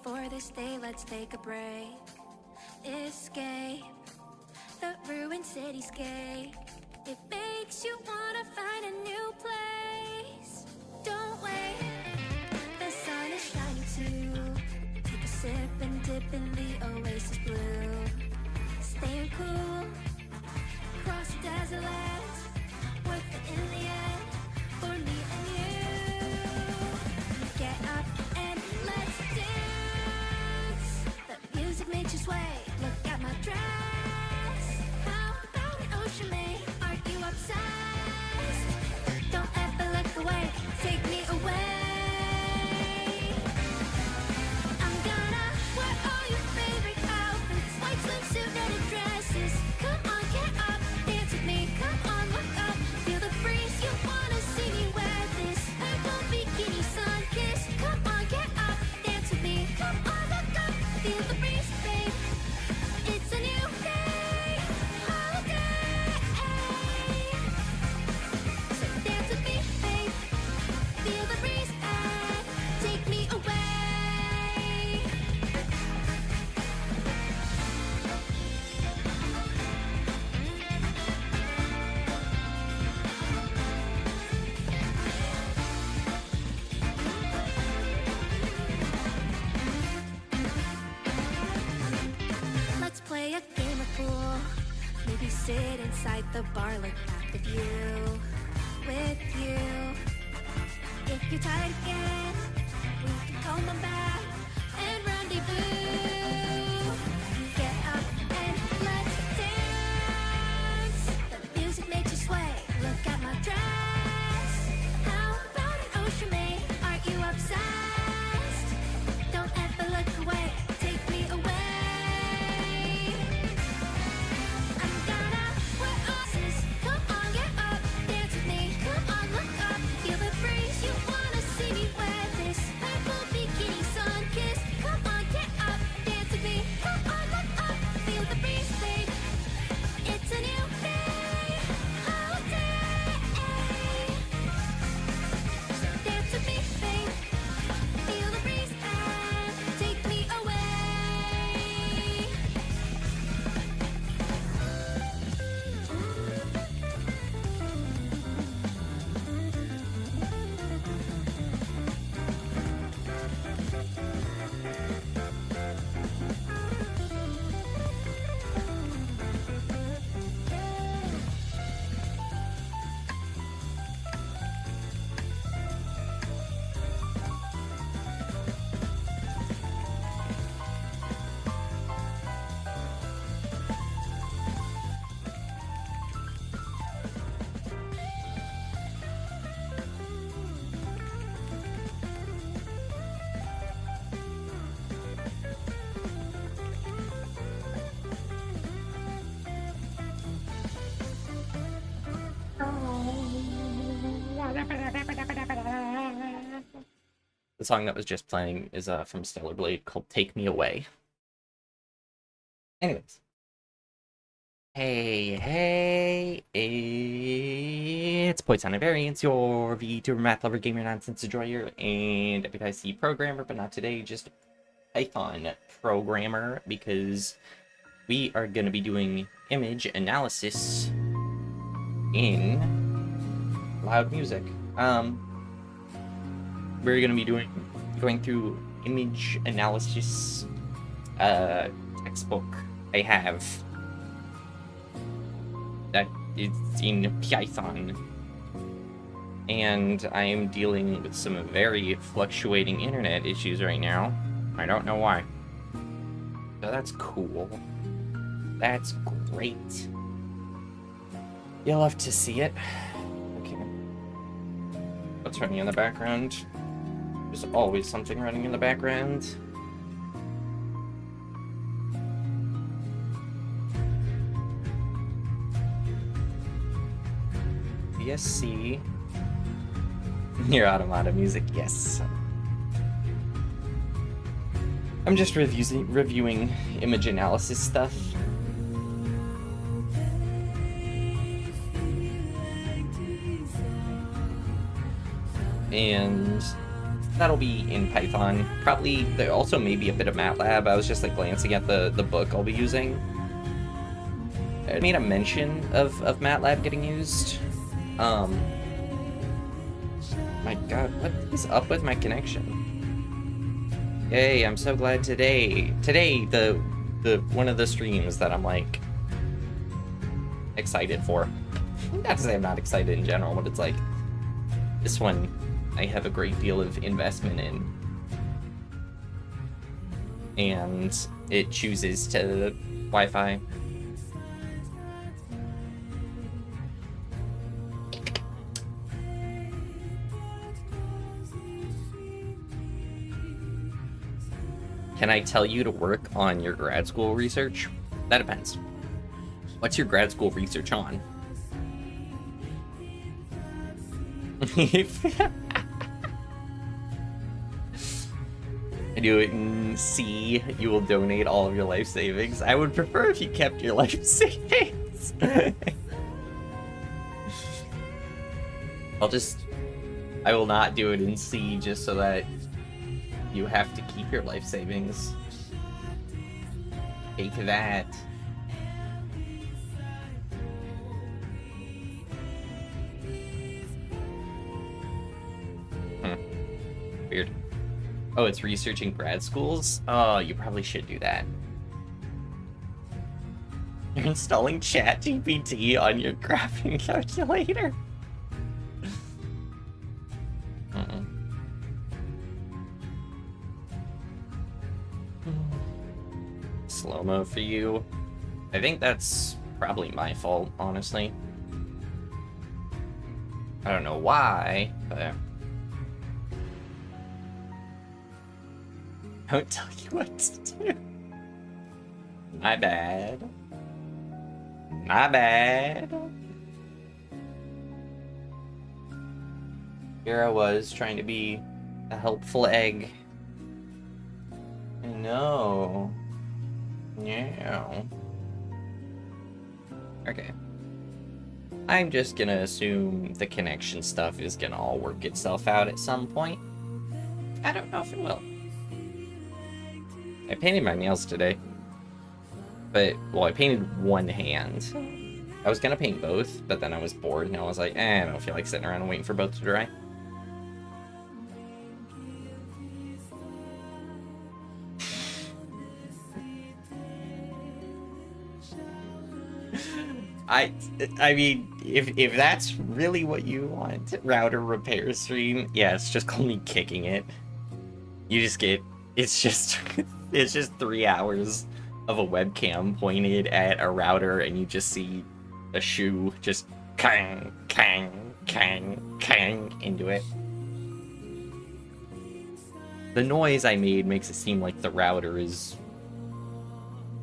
For this day, let's take a break. Escape the ruined cityscape. It makes you wanna find a new place. Don't wait, the sun is shining too. Take a sip and dip in the oasis blue. Staying cool, cross the desert lands. Worth it in the end, for me and you. Get up and let's dance. The music makes you sway. Look at my dress. How about an ocean maid? Aren't you obsessed? Don't ever look away. Take me away. I'm gonna wear all your favorite outfits, white swimsuit, knitted dresses. Come on, get up, dance with me. Come on, look up, feel the breeze. You wanna see me wear this purple bikini sun kiss. Come on, get up, dance with me. Come on, look up, feel the breeze, babe. It's a new day, holiday. So dance with me, babe. Feel the breeze and take me away. Let's play a game of pool. Maybe sit inside the bar, look at the view with you. If you're tired again, we can come on back and rendezvous. Get up and let's dance. The music makes you sway. Look at my dress. How about an ocean maid? Aren't you obsessed? Don't ever look away. Take me away. I'm gonna wear osses. Come on, get up, dance with me. Come on, look up, feel the breeze. You wanna see me wear this purple bikini sun kiss. Come on, get up, dance with me. Come on, look up, feel the breeze, babe. It's a new day, holiday. So dance with me, babe. Feel the breeze and take me away. The song that was just playing is from Stellar Blade called Take Me Away. Anyways. Hey, it's Poisson Variance, your VTuber math lover, gamer nonsense enjoyer, and FIC programmer, but not today, just Python programmer, because we are going to be doing image analysis in loud music. We're going to be going through image analysis textbook I have that is in Python, and I am dealing with some very fluctuating internet issues right now. I don't know why. So that's cool. That's great. You'll have to see it. Okay. What's running in the background? There's always something running in the background. BSC. Your automata music, yes. I'm just reviewing image analysis stuff. And That'll be in Python. Probably there also may be a bit of MATLAB. I was just like glancing at the book I'll be using. I made a mention of MATLAB getting used. My god, what is up with my connection? Yay, I'm so glad today the one of the streams that I'm like excited for. Not to say I'm not excited in general, but it's like this one I have a great deal of investment in. And it chooses to Wi-Fi. Can I tell you to work on your grad school research? That depends. What's your grad school research on? I do it in C. You will donate all of your life savings. I would prefer if you kept your life savings. I will not do it in C just so that you have to keep your life savings. Take that. Weird. Oh, it's researching grad schools? Oh, you probably should do that. You're installing ChatGPT on your graphing calculator. Slow-mo for you. I think that's probably my fault, honestly. I don't know why, but... I won't tell you what to do. My bad. My bad. Here I was, trying to be a helpful egg. I know. Yeah. Okay. I'm just gonna assume the connection stuff is gonna all work itself out at some point. I don't know if it will. I painted my nails today. But, well, I painted one hand. I was gonna paint both, but then I was bored and I was like, I don't feel like sitting around and waiting for both to dry. I mean, if that's really what you want, router repair stream, yeah, it's just called me kicking it. You just get, it's just 3 hours of a webcam pointed at a router and you just see a shoe just kang, kang, kang, kang into it. The noise I made makes it seem like the router is,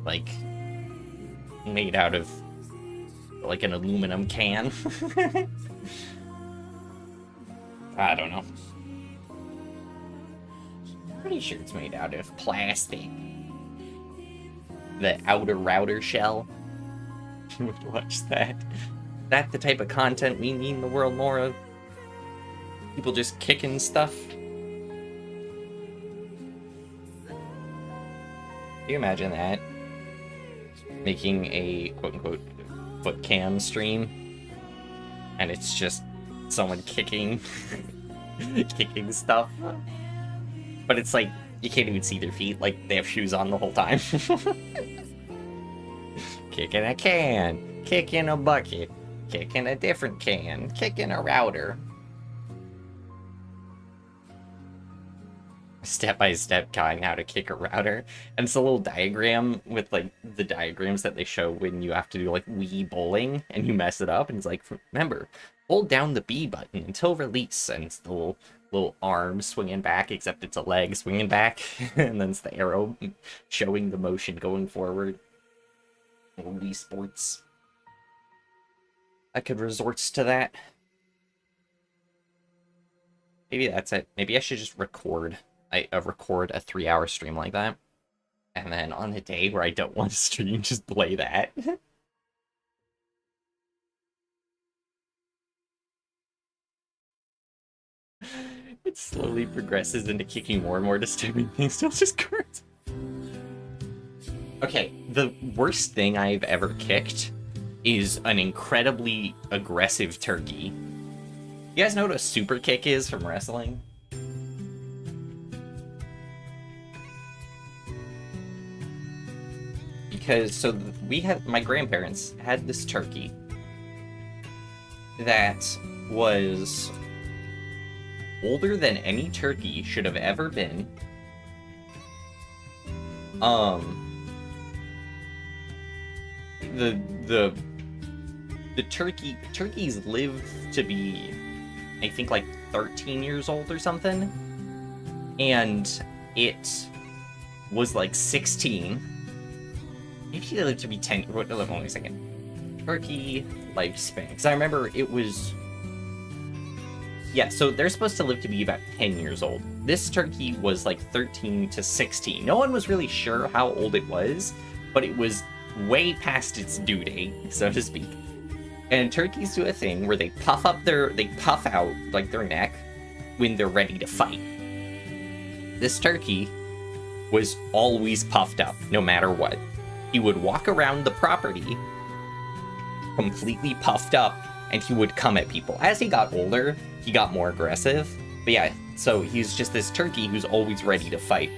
like, made out of like an aluminum can. I don't know. Pretty sure it's made out of plastic. The outer router shell. Who would watch that? That's the type of content we need in the world more of. People just kicking stuff. Can you imagine that? Making a quote-unquote foot cam stream, and it's just someone kicking kicking stuff, but it's like you can't even see their feet, like they have shoes on the whole time. Kicking a can, kicking a bucket, kicking a different can, kicking a router. Step-by-step guide how to kick a router, and it's a little diagram with like the diagrams that they show when you have to do like Wii bowling and you mess it up, and it's like, remember, hold down the B button until release, and it's the little arm swinging back, except it's a leg swinging back, and then it's the arrow showing the motion going forward. Wii Sports. I could resort to that. Maybe that's it. Maybe I should just record a 3-hour stream like that, and then on a day where I don't want to stream, just play that. It slowly progresses into kicking more and more disturbing things till just hurts. Okay, the worst thing I've ever kicked is an incredibly aggressive turkey. You guys know what a super kick is from wrestling? Because, so my grandparents had this turkey that was older than any turkey should have ever been. The turkeys live to be, I think, like 13 years old or something, and it was like 16. Maybe they lived to be 10. Wait a second. Turkey lifespan, because I remember it was. Yeah, so they're supposed to live to be about 10 years old. This turkey was like 13 to 16. No one was really sure how old it was, but it was way past its due date, so to speak. And turkeys do a thing where they puff out like their neck when they're ready to fight. This turkey was always puffed up, no matter what. He would walk around the property completely puffed up, and he would come at people. As he got older, he got more aggressive. But yeah, so he's just this turkey who's always ready to fight.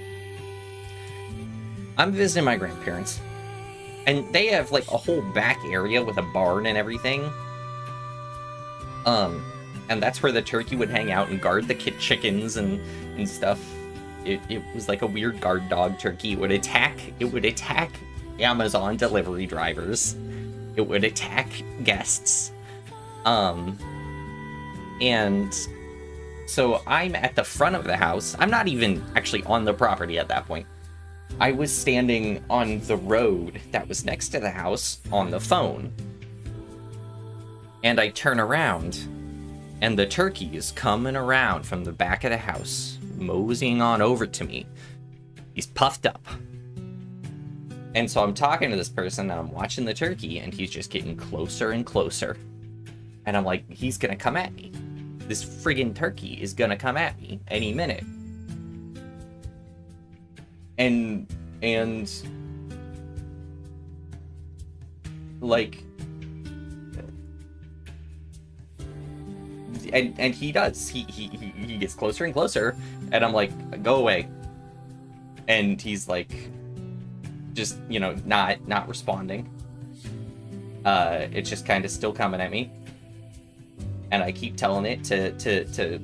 I'm visiting my grandparents, and they have like a whole back area with a barn and everything. And that's where the turkey would hang out and guard the chickens and stuff. It was like a weird guard dog turkey. It would attack Amazon delivery drivers. It would attack guests. And so I'm at the front of the house. I'm not even actually on the property at that point. I was standing on the road that was next to the house on the phone. And I turn around, and the turkey is coming around from the back of the house, moseying on over to me. He's puffed up. And so I'm talking to this person, and I'm watching the turkey, and he's just getting closer and closer. And I'm like, he's gonna come at me. This friggin' turkey is gonna come at me any minute. And like, and he does. He gets closer and closer, and I'm like, go away. And he's like, just, you know, not responding. It's just kind of still coming at me, and I keep telling it to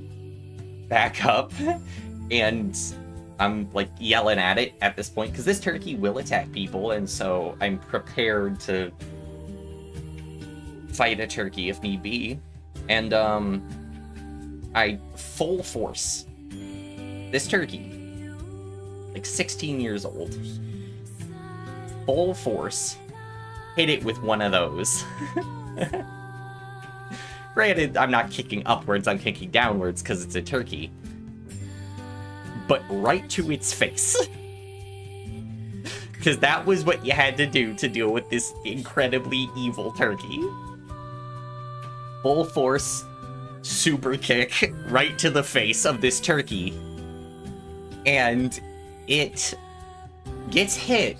back up, and I'm like yelling at it at this point because this turkey will attack people, and so I'm prepared to fight a turkey if need be. And I full force this turkey, like 16 years old, full force hit it with one of those. Granted, I'm not kicking upwards, I'm kicking downwards because it's a turkey. But right to its face. Because that was what you had to do to deal with this incredibly evil turkey. Full force, super kick right to the face of this turkey. And it gets hit,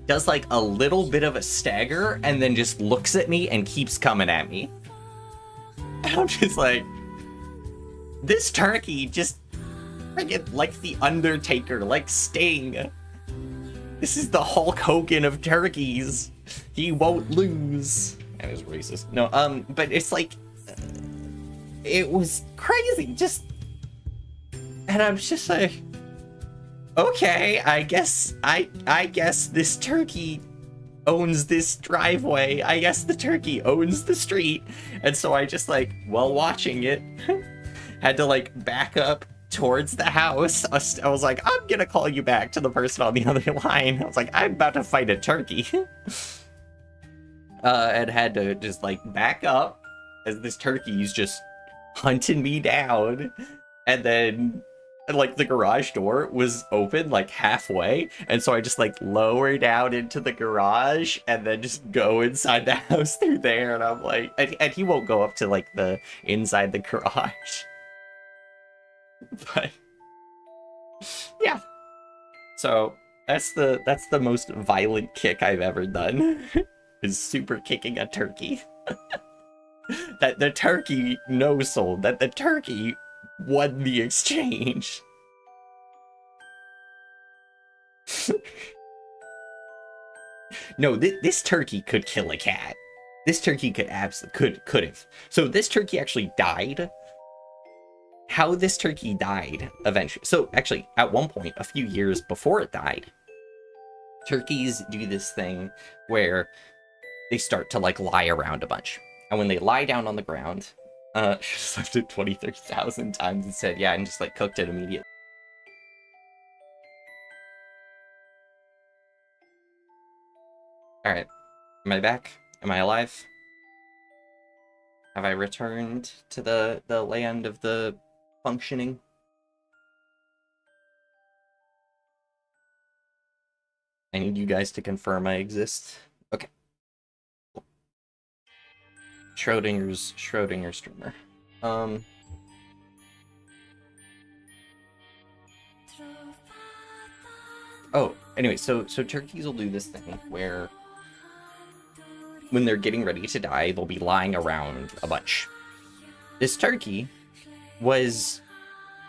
does like a little bit of a stagger, and then just looks at me and keeps coming at me. And I'm just like, this turkey just friggin' like the Undertaker, like Sting. This is the Hulk Hogan of turkeys. He won't lose. That is racist. No, but it's like, it was crazy. Just, and I'm just like, okay, I guess this turkey owns this driveway. I guess the turkey owns the street. And so I just, like, while watching it, had to like back up towards the house. I was like, I'm gonna call you back to the person on the other line. I was like, I'm about to fight a turkey. And had to just like back up as this turkey's just hunting me down. And then like the garage door was open like halfway, and so I just like lower down into the garage and then just go inside the house through there. And I'm like, and he won't go up to like the inside the garage. But yeah. So that's the most violent kick I've ever done. Is super kicking a turkey. That the turkey no-sold, that the turkey won the exchange. No, this turkey could kill a cat. This turkey could absolutely could have. So this turkey actually died. How this turkey died eventually. So actually, at one point, a few years before it died, turkeys do this thing where they start to like lie around a bunch. And when they lie down on the ground, just left it 30,000 times and said, yeah, and just like cooked it immediately. All right, am I back? Am I alive? Have I returned to the land of the functioning? I need you guys to confirm I exist. Okay. Schrodinger's streamer. Oh, anyway, so turkeys will do this thing where when they're getting ready to die, they'll be lying around a bunch. This turkey was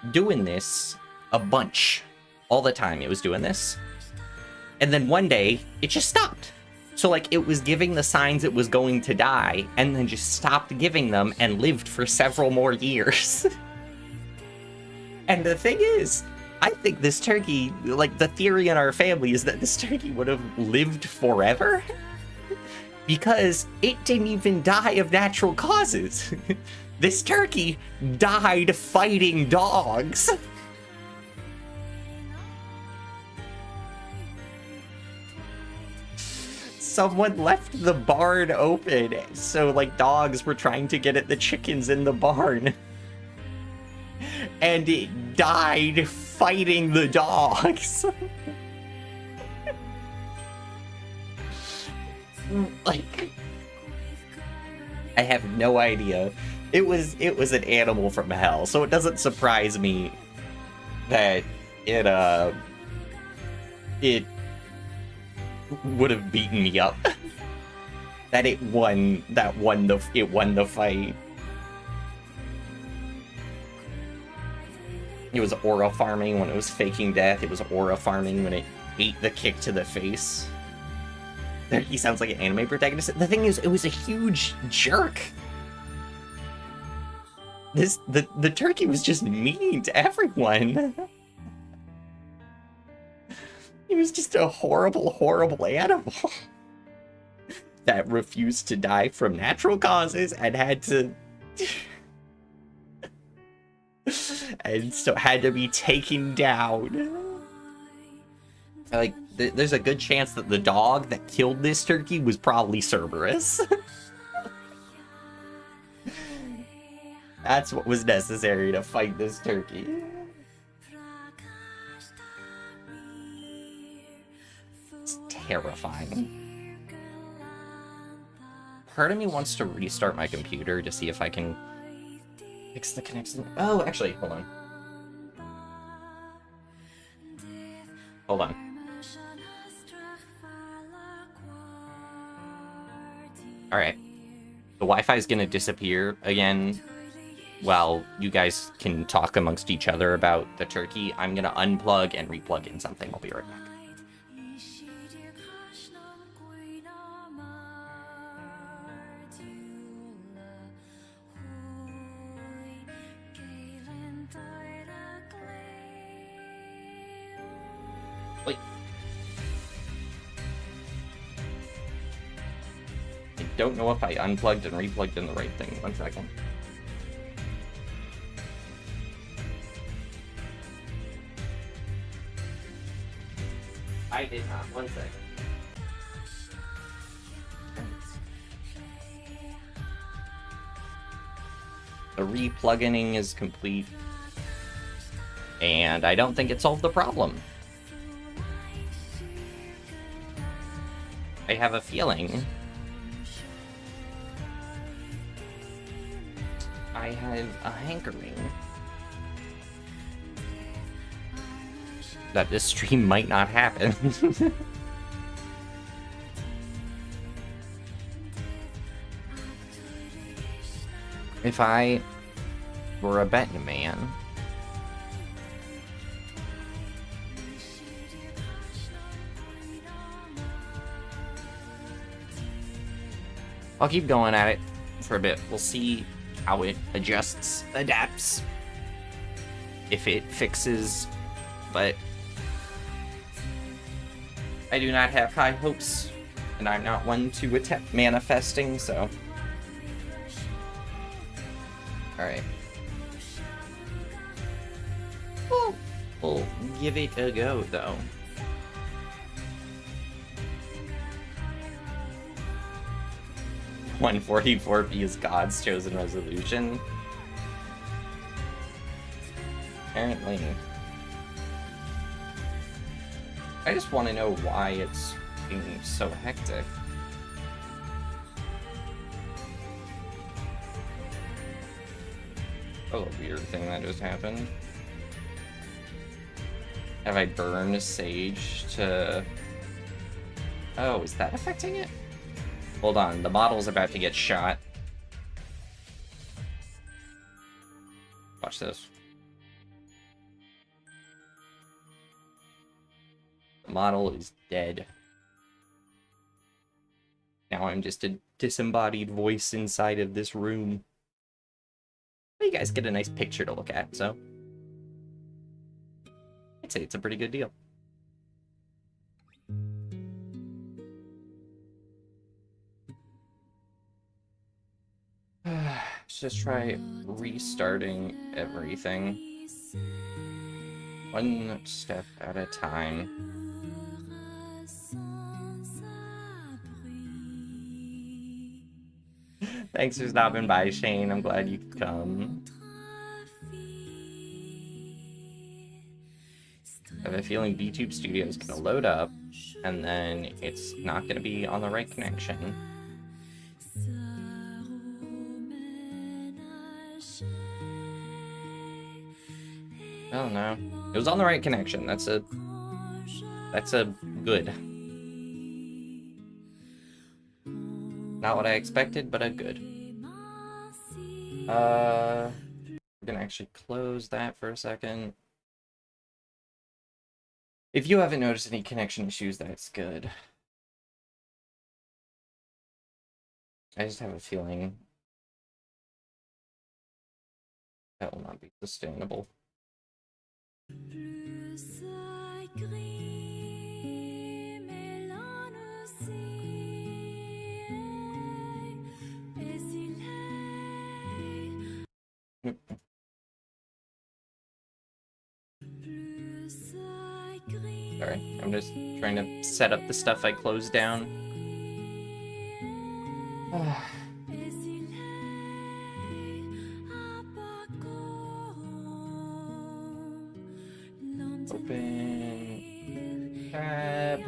doing this a bunch. All the time it was doing this. And then one day, it just stopped. So, like, it was giving the signs it was going to die, and then just stopped giving them and lived for several more years. And the thing is, I think this turkey, like, the theory in our family is that this turkey would have lived forever. Because it didn't even die of natural causes. This turkey died fighting dogs. Someone left the barn open, so like dogs were trying to get at the chickens in the barn. And it died fighting the dogs. Like, I have no idea. It was an animal from hell, so it doesn't surprise me that it would have beaten me up. That it won the fight. It was aura farming when it was faking death. It was aura farming when it ate the kick to the face. He sounds like an anime protagonist. The thing is, it was a huge jerk. The turkey was just mean to everyone. He was just a horrible, horrible animal that refused to die from natural causes and had to... and so had to be taken down. Like, there's a good chance that the dog that killed this turkey was probably Cerberus. That's what was necessary to fight this turkey. It's terrifying. Part of me wants to restart my computer to see if I can fix the connection. Oh, actually, hold on. Hold on. Alright. The Wi-Fi is gonna disappear again while you guys can talk amongst each other about the turkey. I'm gonna unplug and replug in something. I'll be right back. Wait. I don't know if I unplugged and replugged in the right thing. 1 second. I did not. 1 second. The replugging is complete. And I don't think it solved the problem. I have a feeling I have a hankering that this stream might not happen. If I were a betting man, I'll keep going at it for a bit. We'll see how it adjusts, adapts, if it fixes, but I do not have high hopes, and I'm not one to attempt manifesting, so. Alright. We'll give it a go, though. $144 is God's chosen resolution. Apparently. I just want to know why it's being so hectic. Oh, a weird thing that just happened. Have I burned Sage to... Oh, is that affecting it? Hold on, the model's about to get shot. Watch this. The model is dead. Now I'm just a disembodied voice inside of this room. You guys get a nice picture to look at, so I'd say it's a pretty good deal. Let's just try restarting everything. One step at a time. Thanks for stopping by, Shane. I'm glad you could come. I have a feeling VTube Studio is going to load up, and then it's not going to be on the right connection. Oh no. It was on the right connection. That's a good. Not what I expected, but a good. We're gonna actually close that for a second. If you haven't noticed any connection issues, that's good. I just have a feeling that will not be sustainable. Sorry, I'm just trying to set up the stuff I closed down. Open tab.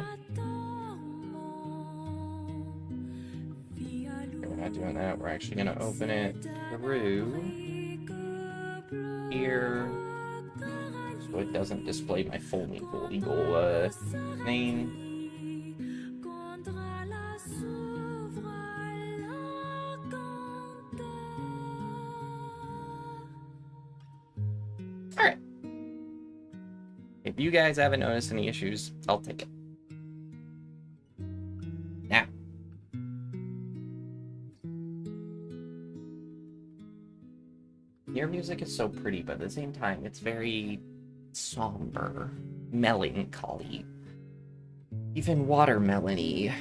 We're not doing that. We're actually going to open it through here, so it doesn't display my full legal name. Alright. If you guys haven't noticed any issues, I'll take it. Now. Your music is so pretty, but at the same time, it's very somber, melancholy, even watermelon-y.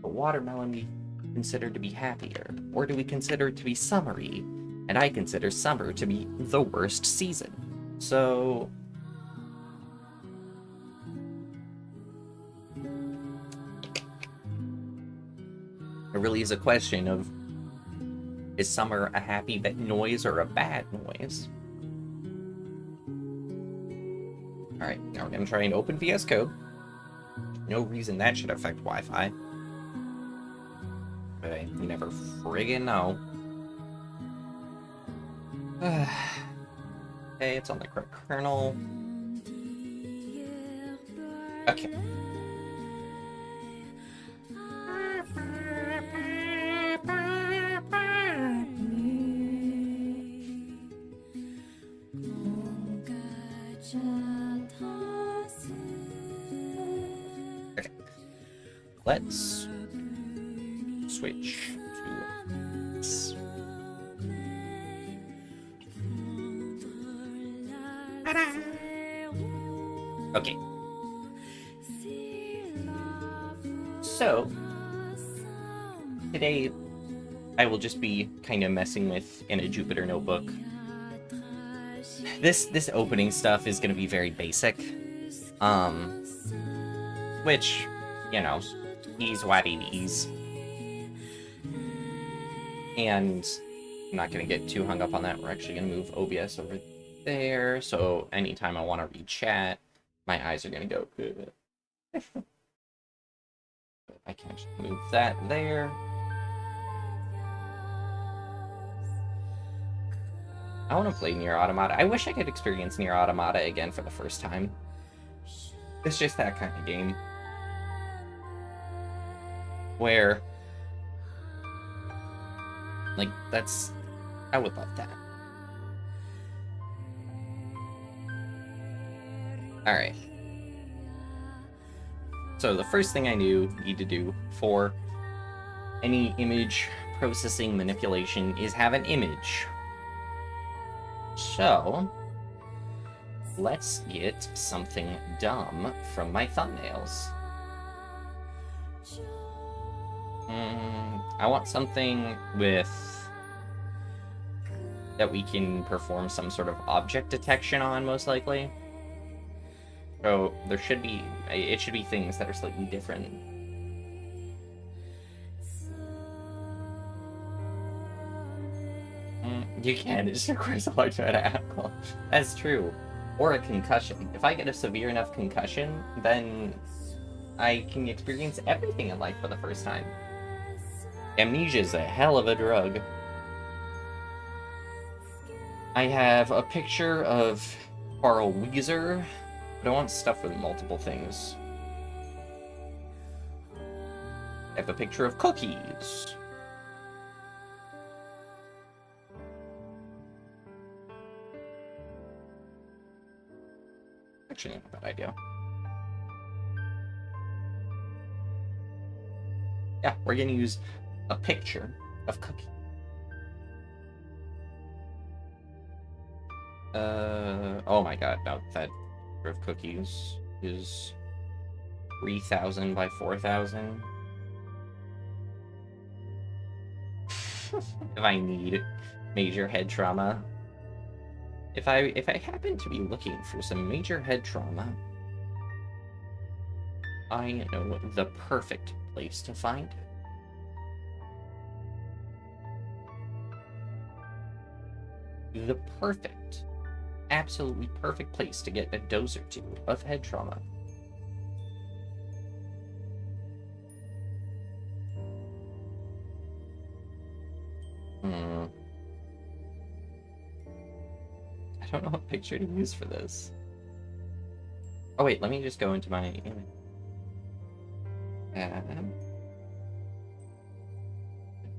But watermelon we consider to be happier, or do we consider it to be summery? And I consider summer to be the worst season. So it really is a question of, is summer a happy noise or a bad noise? Alright, now we're going to try and open VS Code. No reason that should affect Wi-Fi. But you never friggin' know. Okay, it's on the correct kernel. Okay. Okay. Let's switch to this. Okay. So, today I will just be kind of messing with in a Jupyter notebook. This opening stuff is going to be very basic. Which, you know, ease what it is. And I'm not going to get too hung up on that. We're actually going to move OBS over there. So anytime I want to read chat, my eyes are going to go. I can actually move that there. I want to play Nier Automata. I wish I could experience Nier Automata again for the first time. It's just that kind of game. Where... like, that's... I would love that. Alright. So the first thing I need to do for any image processing manipulation is have an image. So, let's get something dumb from my thumbnails. I want something with... that we can perform some sort of object detection on, most likely. So, there should be... it should be things that are slightly different. You can, it just requires a large amount of alcohol. That's true. Or a concussion. If I get a severe enough concussion, then I can experience everything in life for the first time. Amnesia is a hell of a drug. I have a picture of Carl Weezer, but I want stuff with multiple things. I have a picture of cookies. Actually, not a bad idea. Yeah, we're gonna use a picture of cookie. Oh my god, no, that picture of cookies is 3,000 by 4,000. If I need major head trauma. If I happen to be looking for some major head trauma, I know the perfect place to find it. The perfect, absolutely perfect place to get a dose or two of head trauma. I don't know what picture to use for this. Oh wait, let me just go into my image.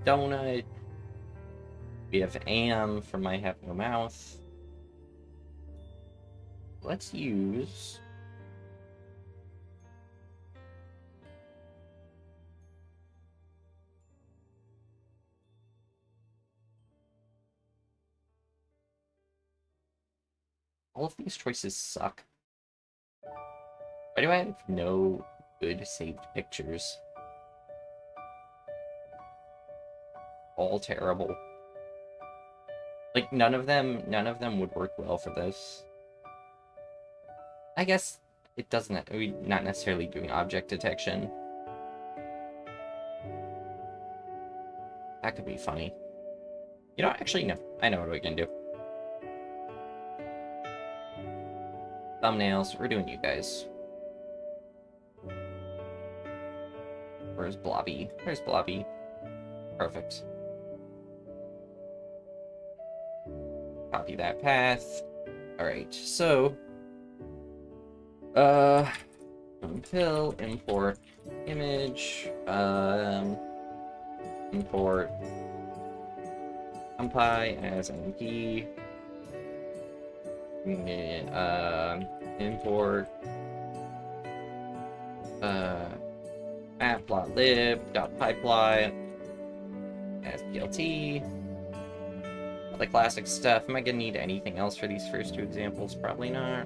Donut. We have Am from I Have No Mouth. Let's use... all of these choices suck. Why do I have no good saved pictures? All terrible. Like, none of them would work well for this. I guess it doesn't... we're not necessarily doing object detection. That could be funny. You know, actually, no. I know what we can do. Thumbnails. We're doing you guys. Where's Blobby? Where's Blobby? Perfect. Copy that path. Alright, so... until import image, import numpy as np, import matplotlib.pyplot as plt. All the classic stuff. Am I gonna need anything else for these first two examples? Probably not.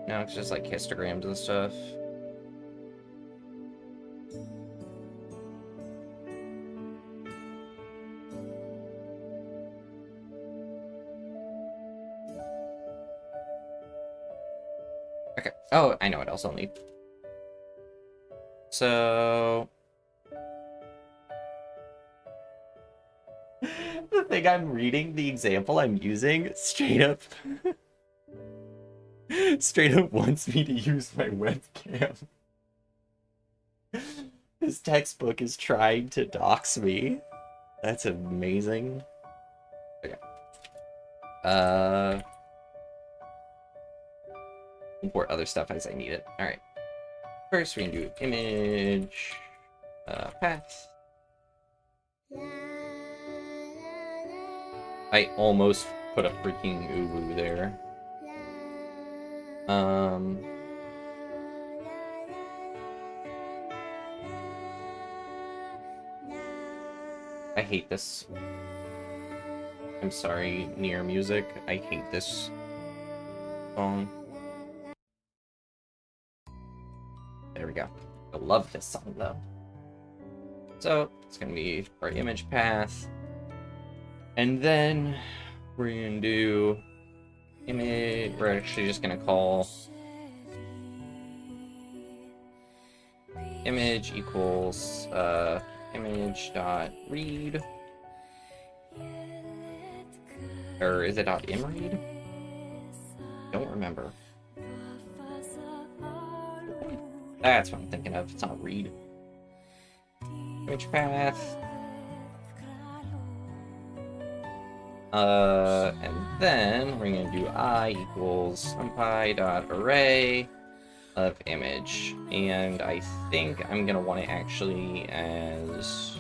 No, it's just like histograms and stuff. Okay. Oh, I know what else I'll need. So... the thing I'm reading, the example I'm using, straight up wants me to use my webcam. This textbook is trying to dox me. That's amazing. Okay. Import other stuff as I need it. Alright. First we can do image path. I almost put a freaking uwu there. I hate this. I'm sorry, Nier music. I hate this song. There we go. I love this song though. So it's gonna be our image path. And then we're gonna do image. We're actually just gonna call image equals image dot read, or is it dot imread? Don't remember. That's what I'm thinking of. It's not read. Image path. And then we're gonna do I equals numpy.array of image, and I think I'm gonna want it actually as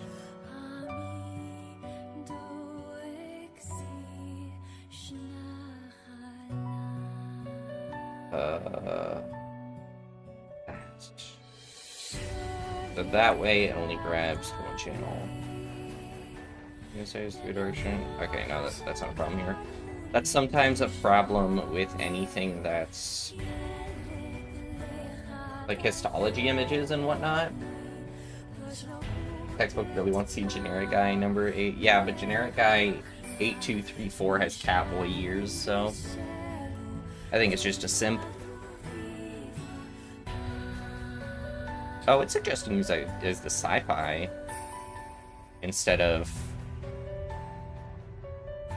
so that way it only grabs one channel. I'm gonna say it's through direction. Okay, no, that's not a problem here. That's sometimes a problem with anything that's like histology images and whatnot. Textbook really wants to see generic guy number 8. Yeah, but generic guy 8234 has catboy ears, so I think it's just a simp. Oh, it's suggesting use as the sci-fi instead of...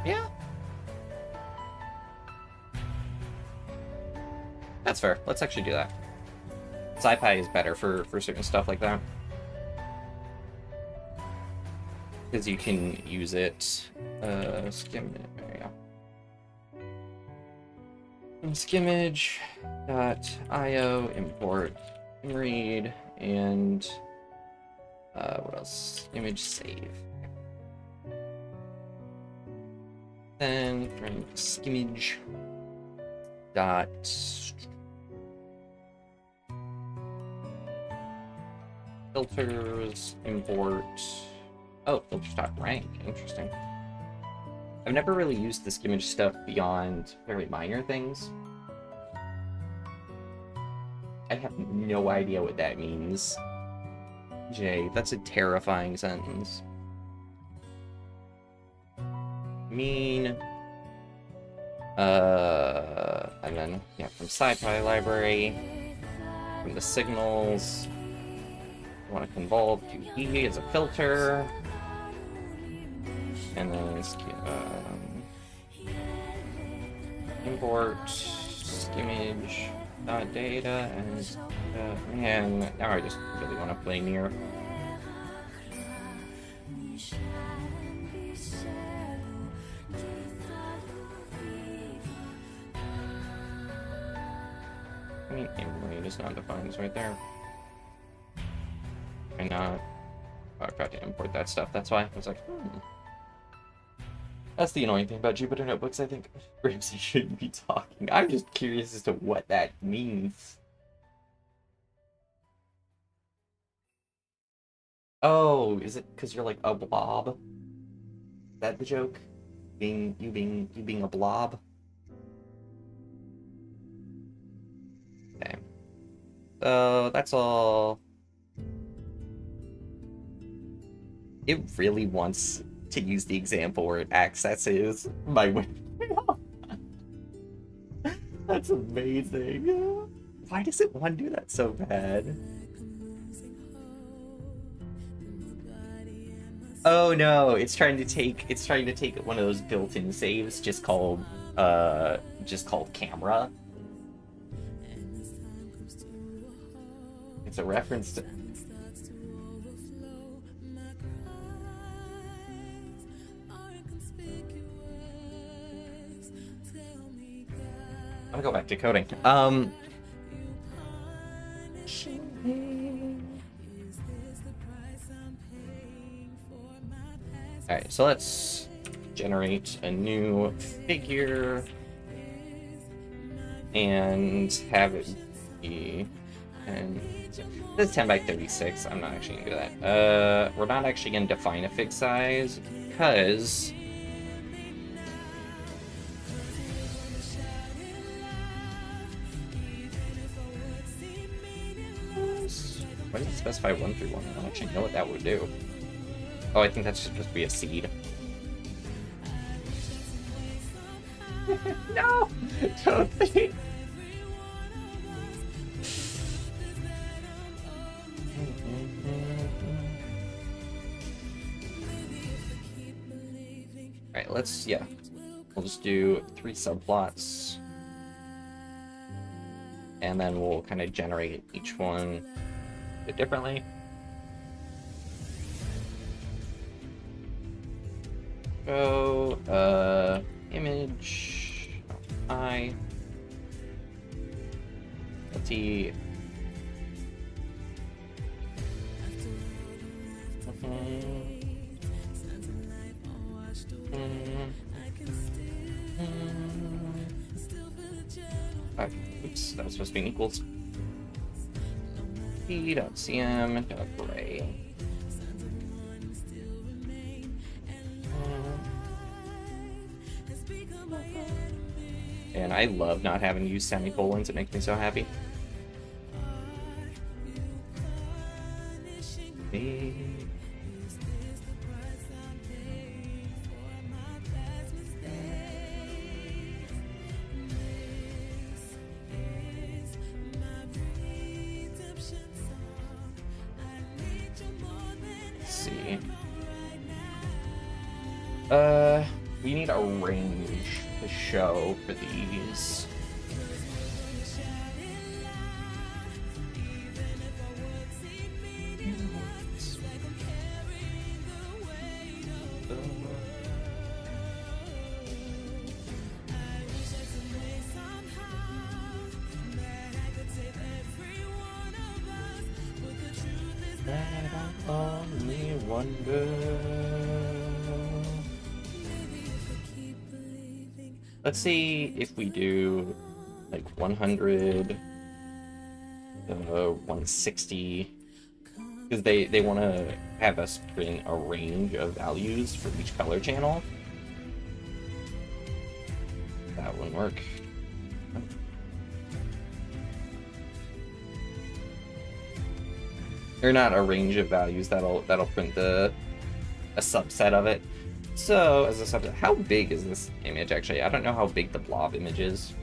Yeah. That's fair. Let's actually do that. Sci-fi is better for certain stuff like that. Because you can use it... skim... There you go. Skimage.io import read and what else? Image save. Then from skimage dot filters import. Oh, filters dot rank. Interesting. I've never really used the skimage stuff beyond very minor things. I have no idea what that means. Jay, that's a terrifying sentence. Mean. And then, yeah, from sci-fi library, from the signals, I want to convolve to E as a filter, and then import skimage data and now I just really want to play Nier. I mean, aim is not defined, it's right there. Why not? Oh, I forgot to import that stuff, that's why. I was like, That's the annoying thing about Jupyter Notebooks, I think. Ramsey shouldn't be talking. I'm just curious as to what that means. Oh, is it because you're like a blob? Is that the joke? You being a blob? Okay. So that's all. It really wants to use the example where it accesses my window. That's amazing. Why does it want to do that so bad? Oh no, it's trying to take one of those built-in saves just called camera. It's a reference to I'm gonna go back to coding. Alright, so let's generate a new figure and have it be, and this is 10 by 36. I'm not actually gonna do that. We're not actually gonna define a fixed size because why did it specify 1 through 1? I don't actually know what that would do. Oh, I think that's just supposed to be a seed. No! Don't think. Alright, let's, yeah. We'll just do 3 subplots. And then we'll kind of generate each one a bit differently. So, image, let's see. Oops, that was supposed to be an equals. p.cm.gray. And I love not having to use semicolons. It makes me so happy. Let's see. We need a range to show for these. That I only wonder. Let's see if we do like 100, 160, because they want to have us print a range of values for each color channel. That wouldn't work. Or not a range of values, that'll print a subset of it. So, as a subset, how big is this image actually? I don't know how big the blob image is.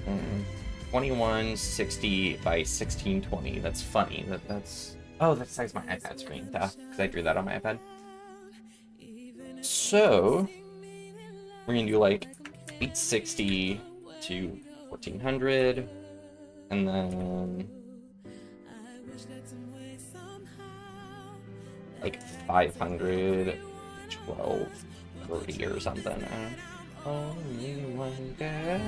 2160 by 1620. That's funny. That's oh, that's the size of my iPad screen. Because I drew that on my iPad. So, we're gonna do like 860 to 1400, and then like 500, 1230 or something. Only one girl.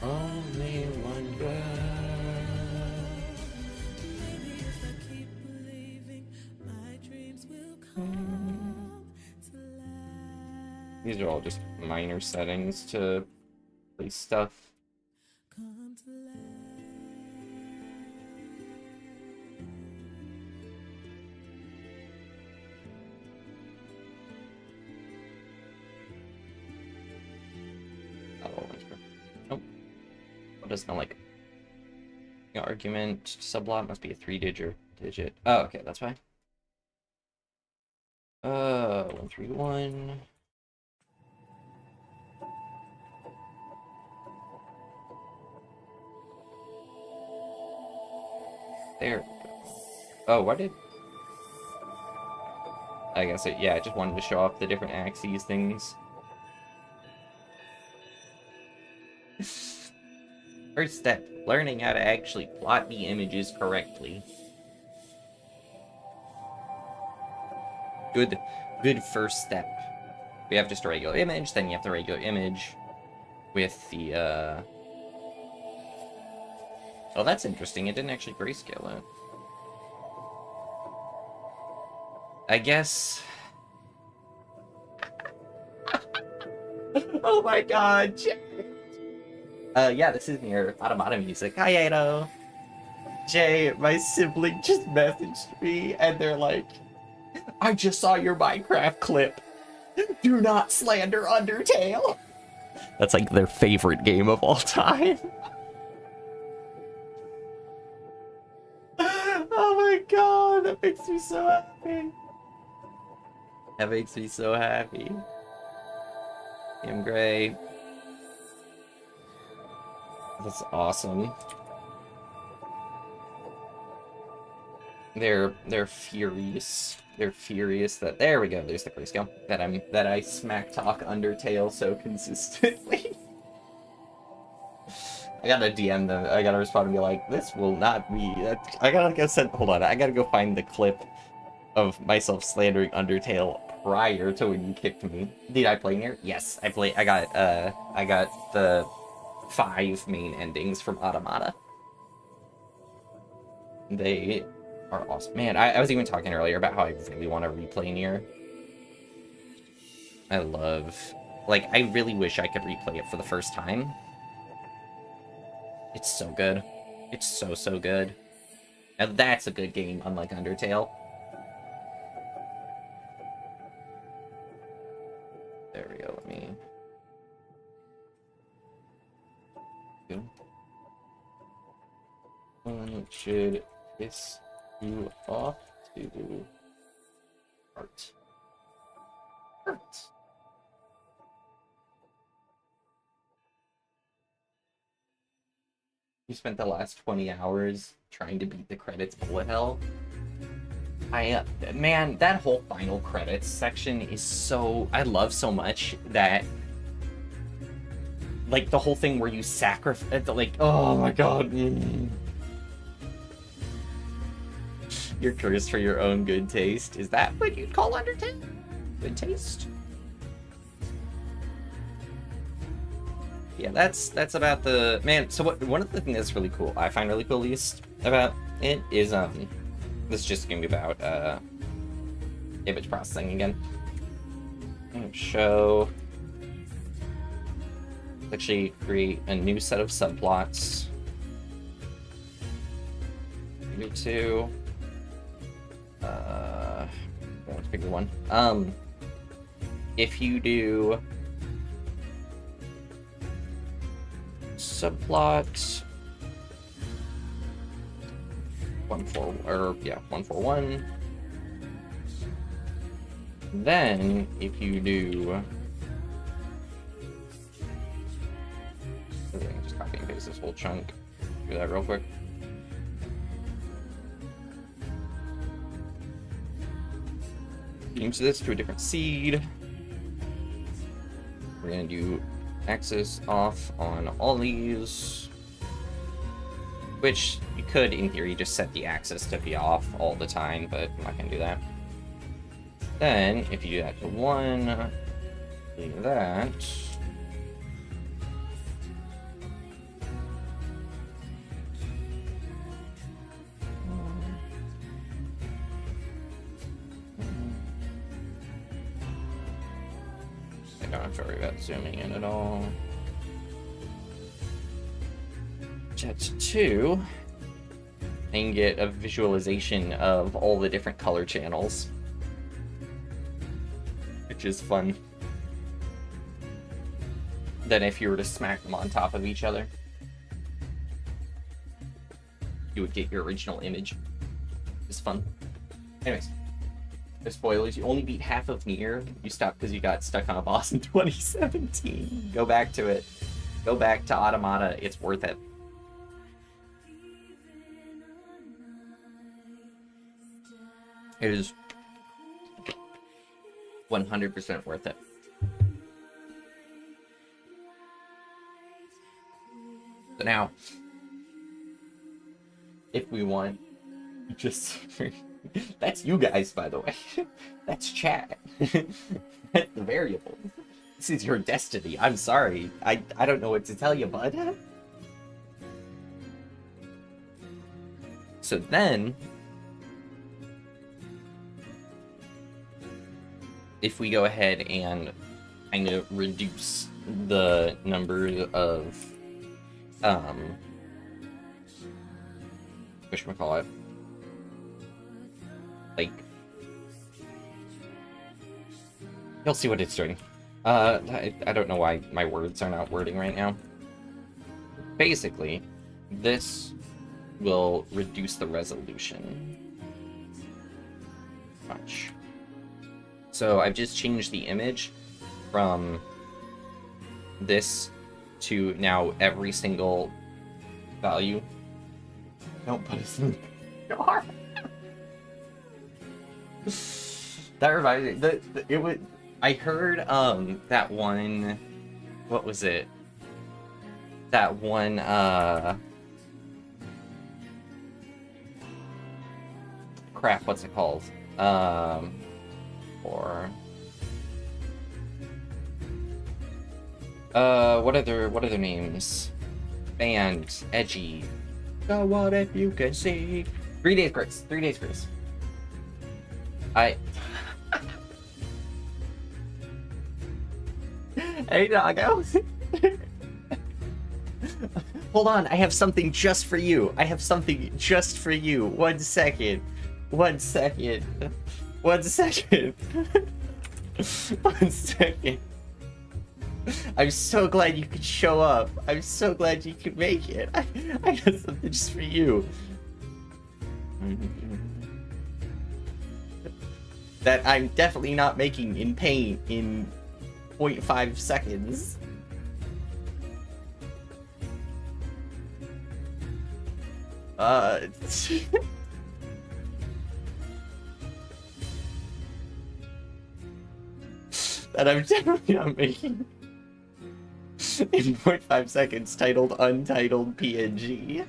Only one girl. These are all just minor settings to play stuff. Oh, nope. What does not like? The argument subplot must be a 3-digit. Oh, okay, that's fine. 131. There we go. Oh, why did... I guess it, yeah, I just wanted to show off the different axes things. First step, learning how to actually plot the images correctly. Good first step. We have just a regular image, then you have the regular image with the, Oh, that's interesting. It didn't actually grayscale it. I guess... Oh my god, Jay! Yeah, this is your Automata music. Hi, Ado! Jay, my sibling just messaged me, and they're like, I just saw your Minecraft clip. Do not slander Undertale! That's like their favorite game of all time. Oh my god, that makes me so happy. That makes me so happy. I'm Gray. That's awesome. They're furious. They're furious that there we go. There's the grayscale that I smack talk Undertale so consistently. I gotta DM them. I gotta respond and be like, "This will not be." I gotta go send. Hold on. I gotta go find the clip of myself slandering Undertale prior to when you kicked me. Did I play near? Yes, I play. I got the 5 main endings from Automata. They are awesome. Man, I was even talking earlier about how I really want to replay Nier. I love... Like, I really wish I could replay it for the first time. It's so good. It's so, so good. And that's a good game, unlike Undertale. There we go, let me... One should piss you off to art. Art. You spent the last 20 hours trying to beat the credits bullet hell. Man, that whole final credits section is so... I love so much that... Like, the whole thing where you sacrifice... Like, oh my god. You're cursed for your own good taste. Is that what you'd call Undertale? Good taste? Yeah, that's about the... Man, so one of the things that's really cool, I find really cool at least, about it is, this is just gonna be about, image processing again. Show... Actually create a new set of subplots. Maybe 2. Let's pick one. If you do subplot 141, then if you do, I can just copy and paste this whole chunk. Do that real quick. change this to a different seed. We're gonna do axis off on all these, which you could, in theory, just set the axis to be off all the time, but I'm not gonna do that. Then, if you do that to 1, leave that. I don't have to worry about zooming in at all. Jet to 2. And get a visualization of all the different color channels, which is fun. Then if you were to smack them on top of each other, you would get your original image. It's fun. Anyways, no spoilers. You only beat half of Nier. You stopped because you got stuck on a boss in 2017. Go back to it. Go back to Automata. It's worth it. It is 100% worth it. So now, if we want, just that's you guys, by the way. That's chat. That's the variable. This is your destiny. I'm sorry. I don't know what to tell you, bud. So then, if we go ahead and kind of reduce the number of whatchamacallit, like, you'll see what it's doing. I don't know why my words are not wording right now. Basically, this will reduce the resolution much. So I've just changed the image from this to now every single value. Don't put us in the car. That reminds me. It would. I heard that one. What was it? That one crap. What's it called? Or what other names? Band, edgy. So what if you can see? 3 Days Grace. 3 Days Grace. Hey, doggo. Hold on, I have something just for you. I have something just for you. 1 second. 1 second. 1 second. 1 second. I'm so glad you could show up. I'm so glad you could make it. I got something just for you. That I'm definitely not making in paint in 0.5 seconds. That I'm definitely not making in 0.5 seconds, titled Untitled PNG.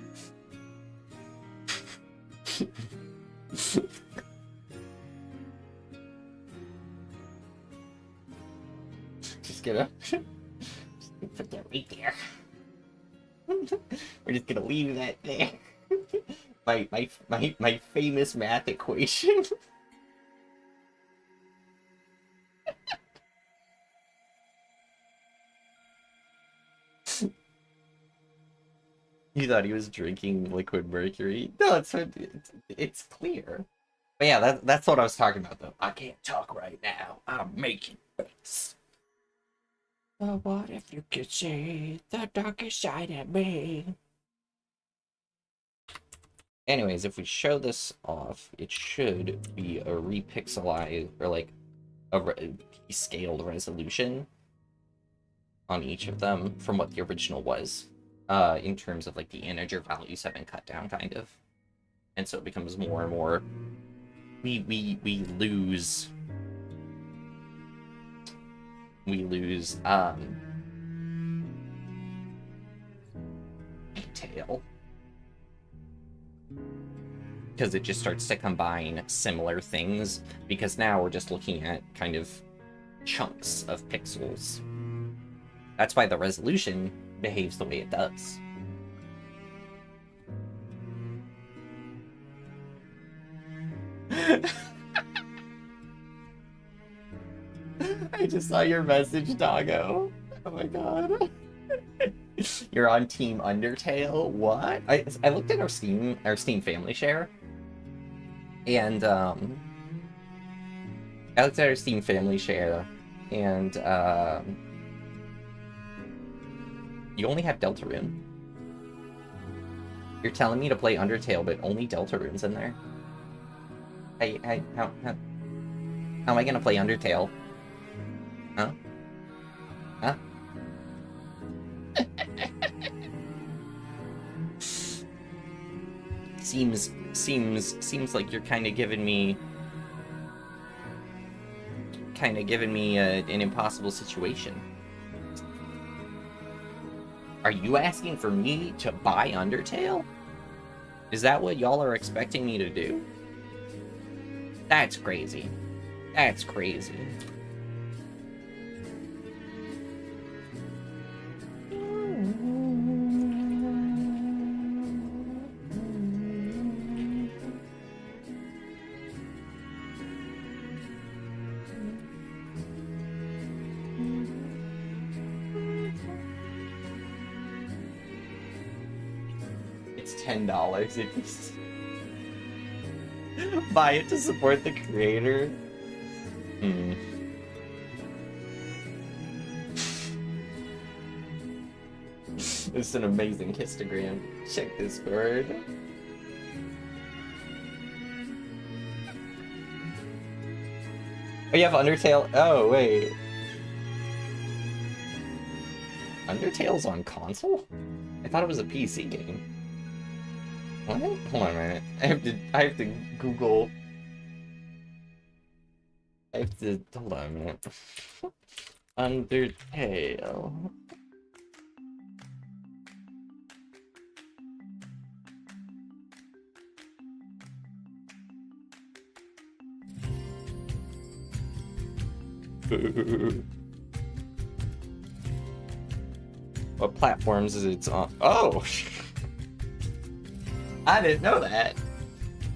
Just gonna put that right there. We're just gonna leave that there. My famous math equation. You thought he was drinking liquid mercury? No, it's clear. But yeah, that's what I was talking about, though. I can't talk right now. I'm making bets. But what if you could see the darkest side of me? Anyways, if we show this off, it should be a repixelized, or like a scaled resolution on each of them from what the original was. In terms of like the integer values have been cut down, kind of, and so it becomes more and more. We lose we lose tail. Because it just starts to combine similar things, because now we're just looking at kind of chunks of pixels. That's why the resolution behaves the way it does. I just saw your message, Doggo. Oh my god. You're on Team Undertale? What? I looked at our Steam family share. And I looked at our Steam family share, and you only have Deltarune. You're telling me to play Undertale, but only Deltarune's in there? How am I gonna play Undertale? Huh? Huh? Seems like you're kind of giving me an impossible situation. Are you asking for me to buy Undertale? Is that what y'all are expecting me to do? That's crazy. That's crazy. It's $10 if you buy it to support the creator. It's an amazing histogram. Check Discord. Oh, you have Undertale? Oh, wait. Undertale's on console? I thought it was a PC game. What? Hold on a minute. I have to Google. Hold on a minute. Undertale. What platforms is it on? Oh! I didn't know that.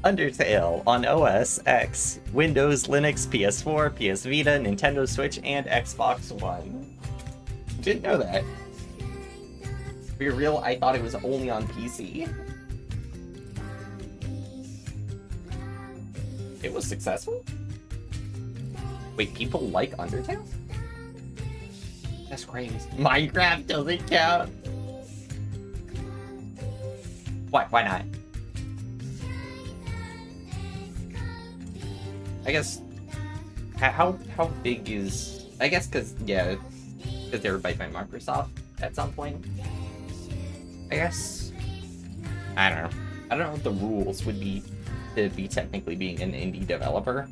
Undertale on OS X, Windows, Linux, PS4, PS Vita, Nintendo Switch, and Xbox One. Didn't know that. To be real, I thought it was only on PC. It was successful? Wait, people like Undertale? That's crazy. Minecraft doesn't count. Why not? I guess how big is, I guess because they were bought by Microsoft at some point. I guess I don't know what the rules would be to be technically being an indie developer.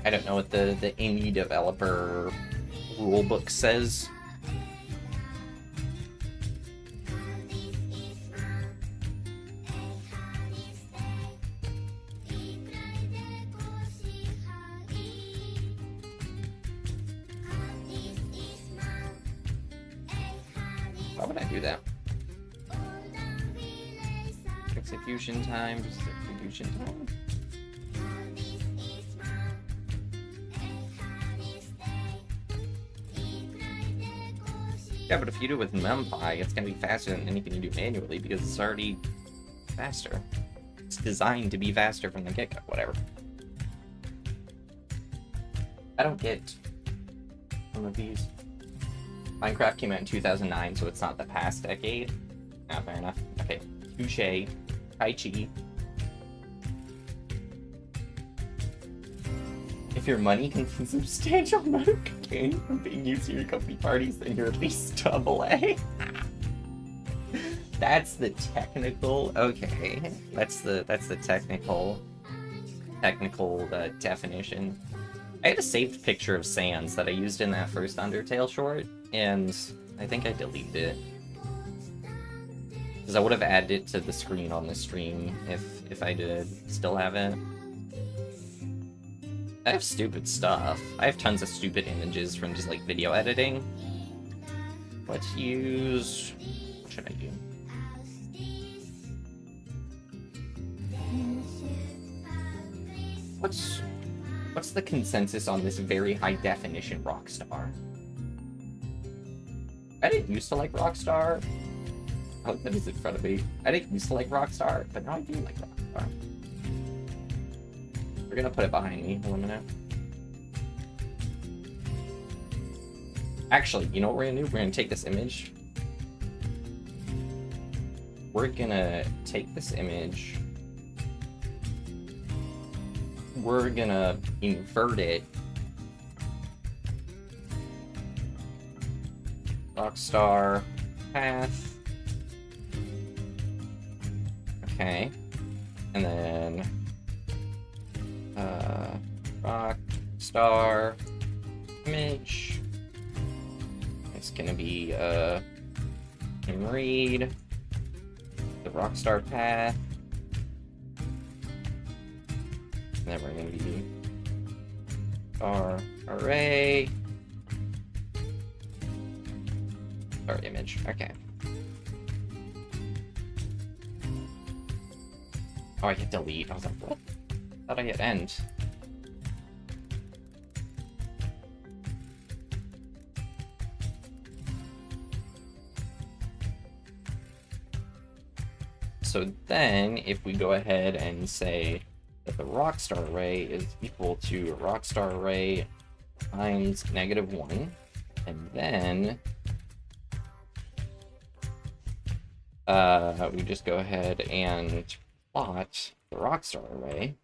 I don't know what the indie developer rule book says. Why would I do that? Execution time, just execution time. Yeah, but if you do it with NumPy, it's gonna be faster than anything you do manually because it's already faster. It's designed to be faster from the get-go, whatever. I don't get one of these. Minecraft came out in 2009, so it's not the past decade. Ah, fair enough. Okay, touche. Tai Chi. If your money can see substantial amount of cocaine from being used in your company parties, then you're at least AA. That's the technical. Okay, that's the technical technical definition. I had a saved picture of Sans that I used in that first Undertale short, and I think I deleted it. Because I would have added it to the screen on the stream if I did still have it. I have stupid stuff. I have tons of stupid images from just, like, video editing. Let's use... What should I do? What's the consensus on this very high-definition Rockstar? I didn't used to like Rockstar. Oh, that is in front of me. I didn't used to like Rockstar, but now I do like Rockstar. We're gonna put it behind me in a minute. Actually, you know what we're gonna do? We're gonna take this image. We're gonna take this image. We're gonna invert it. Rockstar path. Okay. And then Rockstar image. It's gonna be read the Rockstar path. And then we're gonna be our array. Our image. Okay. Oh, I hit delete. I was like, what? I thought I hit end. So then, if we go ahead and say that the Rockstar array is equal to Rockstar array times -1, and then we just go ahead and plot the Rockstar array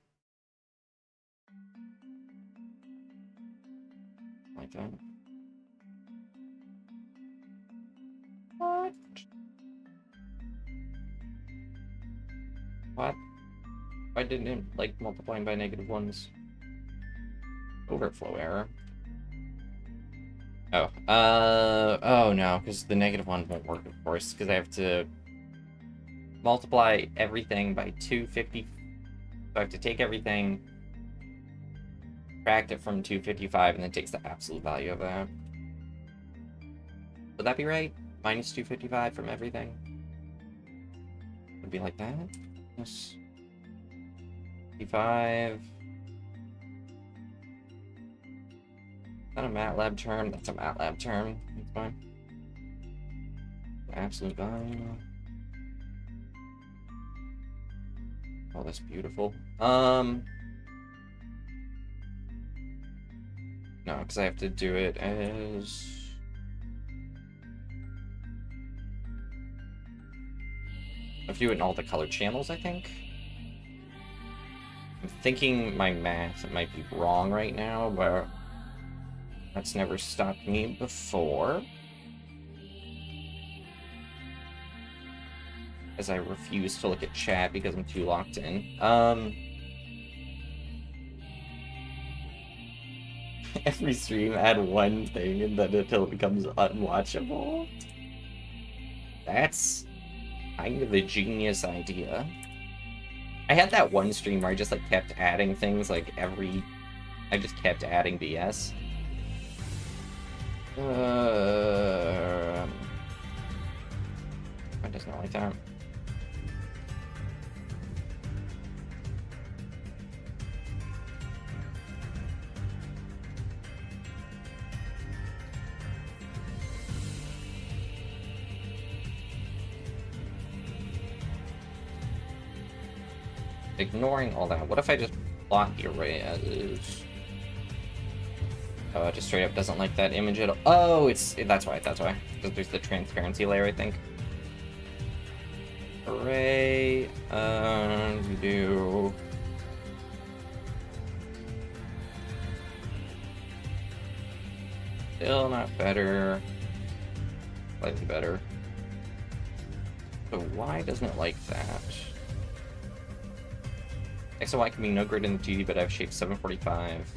like that. What? Why didn't it, like, multiplying by -1s? Overflow error. Oh, oh no, because the -1 won't work, of course, because I have to multiply everything by 250. So I have to take everything, subtract it from 255, and then takes the absolute value of that. Would that be right? Minus 255 from everything? Would be like that? Yes. 55. Is that a MATLAB term? That's a MATLAB term. That's fine. Absolute value. Oh, that's beautiful. No, because I have to do it as... I have to do it in all the color channels, I think. I'm thinking my math might be wrong right now, but that's never stopped me before. As I refuse to look at chat because I'm too locked in. Every stream add one thing and then until it becomes unwatchable. That's kind of a genius idea. I had that one stream where I just like kept adding things like I just kept adding BS. I does not like that. Ignoring all that, what if I just plot the array as is? Oh, it just straight up doesn't like that image at all. Oh, that's why. Because there's the transparency layer, I think. Array, we do... Still not better. Slightly better. So why doesn't it like that? X and Y can be no greater than 2D, but I have shape 745.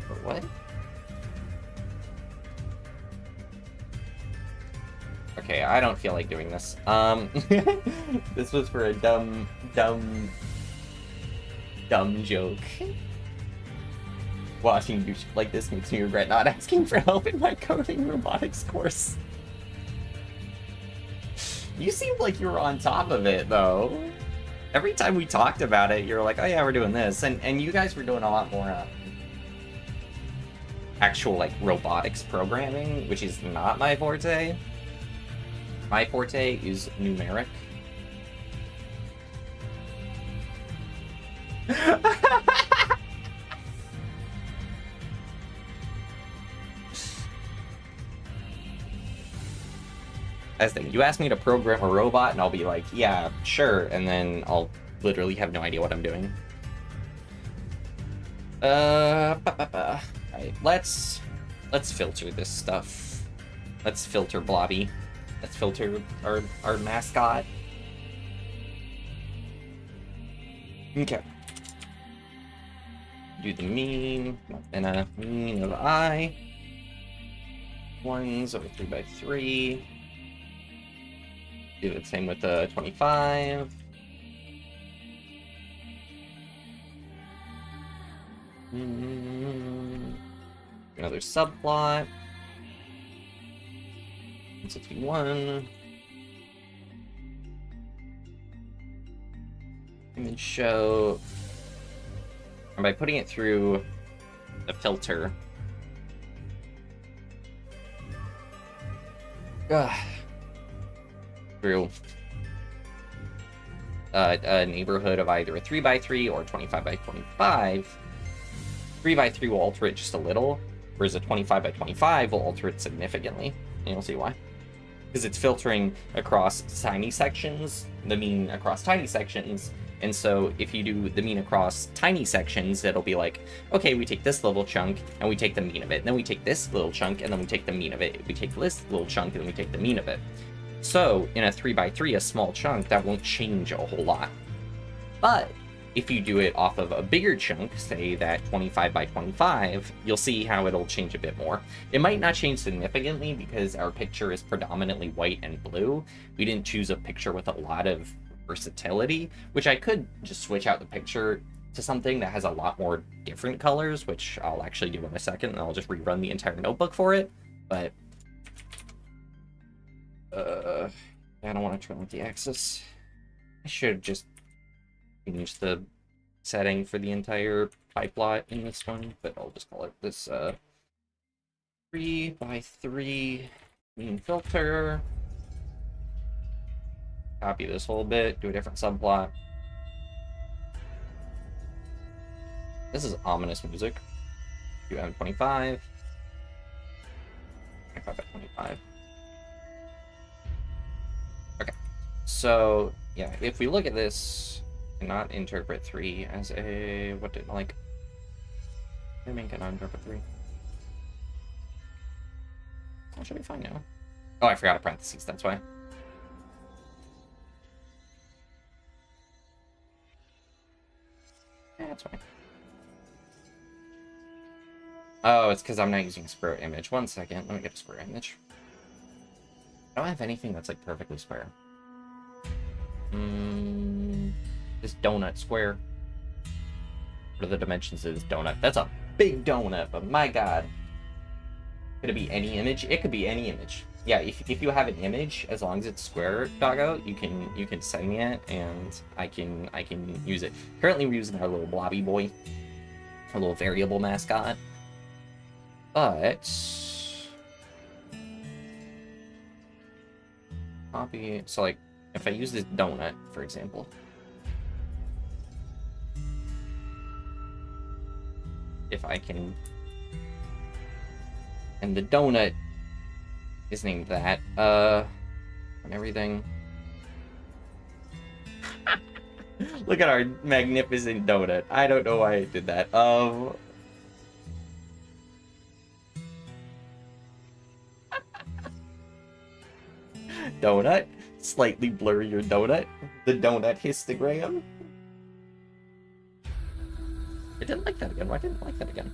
For what? Okay, I don't feel like doing this. This was for a dumb joke. Watching you like this makes me regret not asking for help in my coding robotics course. You seemed like you were on top of it, though. Every time we talked about it, you were like, oh yeah, we're doing this. And you guys were doing a lot more actual, like, robotics programming, which is not my forte. My forte is numeric. That's the thing. You ask me to program a robot, and I'll be like, yeah, sure, and then I'll literally have no idea what I'm doing. Alright, let's filter this stuff. Let's filter Blobby. Let's filter our mascot. Okay. Do the mean, and a mean of I. 1s over 3x3. Do the same with the 25. Another subplot. 161. Image show. And by putting it through the filter. Through a neighborhood of either a 3x3 or 25x25. 3x3 will alter it just a little, whereas a 25x25 will alter it significantly. And you'll see why. Because it's filtering across tiny sections, the mean across tiny sections, and so if you do the mean across tiny sections, it'll be like, okay, we take this little chunk, and we take the mean of it, and then we take this little chunk, and then we take the mean of it, we take this little chunk, and then we take the mean of it. So, in a 3x3, a small chunk, that won't change a whole lot. But, if you do it off of a bigger chunk, say that 25x25, you'll see how it'll change a bit more. It might not change significantly because our picture is predominantly white and blue. We didn't choose a picture with a lot of versatility, which I could just switch out the picture to something that has a lot more different colors, which I'll actually do in a second, and I'll just rerun the entire notebook for it. But I don't want to turn on the axis. I should just change the setting for the entire pipe lot in this one, but I'll just call it this 3x3 mean filter. Copy this whole bit, do a different subplot. This is ominous music. Do M25. 25x25. Okay, so yeah, if we look at this, cannot interpret 3 as a what did like? I mean, cannot interpret 3. That should be fine now. Oh, I forgot a parentheses. That's why. Yeah, that's fine. Oh, it's because I'm not using a square image. 1 second, let me get a square image. I don't have anything that's like perfectly square. This donut square. What are the dimensions of this donut? That's a big donut, but my god. Could it be any image? It could be any image. Yeah, if you have an image, as long as it's square, doggo, you can send me it and I can use it. Currently we're using our little blobby boy, our little variable mascot. But copy, so like if I use this donut, for example. If I can, and the donut is named that, and everything. Look at our magnificent donut. I don't know why I did that. Donut, slightly blurrier donut, the donut histogram. It didn't like that again. Why didn't it like that again?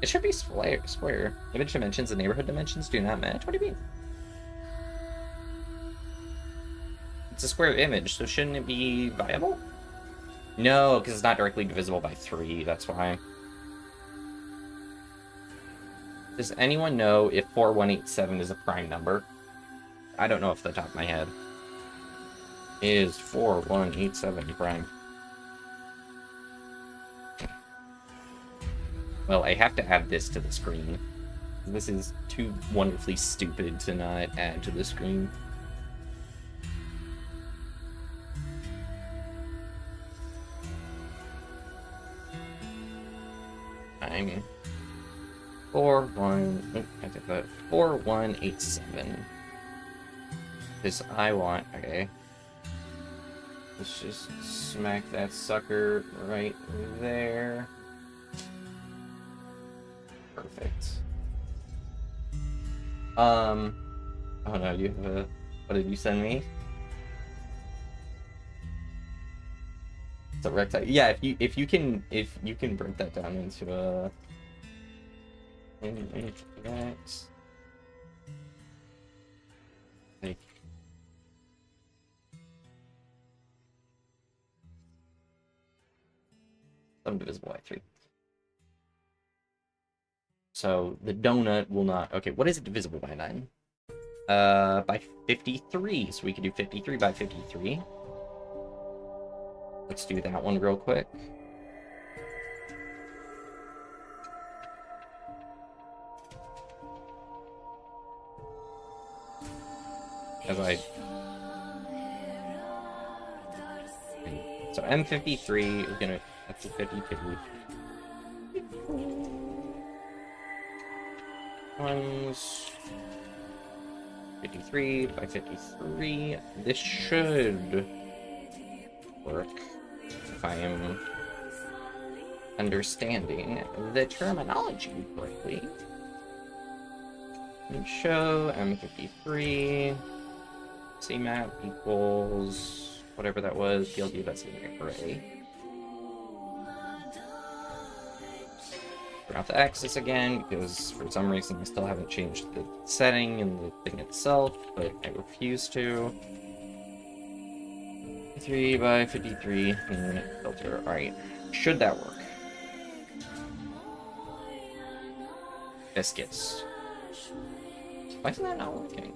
It should be square. Image dimensions and neighborhood dimensions do not match? What do you mean? It's a square image, so shouldn't it be viable? No, because it's not directly divisible by 3, that's why. Does anyone know if 4187 is a prime number? I don't know off the top of my head. Is 4187 prime? Well, I have to add this to the screen. This is too wonderfully stupid to not add to the screen. I'm 4187. Because I want, okay. Let's just smack that sucker right there. Perfect. Oh no, you have a, what did you send me? It's a rectangle. Yeah, if you can break that down into a into that. Like sum divisible by 3. So the donut will not. Okay, what is it divisible by then? By 53. So we could do 53 by 53. Let's do that one real quick. So M53 is gonna, that's a 52. One's 53 by 53. This should work if I am understanding the terminology correctly. And show M53 CMAP equals whatever that was, PLD, that's an array. Turn off the axis again, because for some reason I still haven't changed the setting in the thing itself, but I refuse to. 53 by 53, and filter. Alright, should that work? Biscuits. Why is that not working?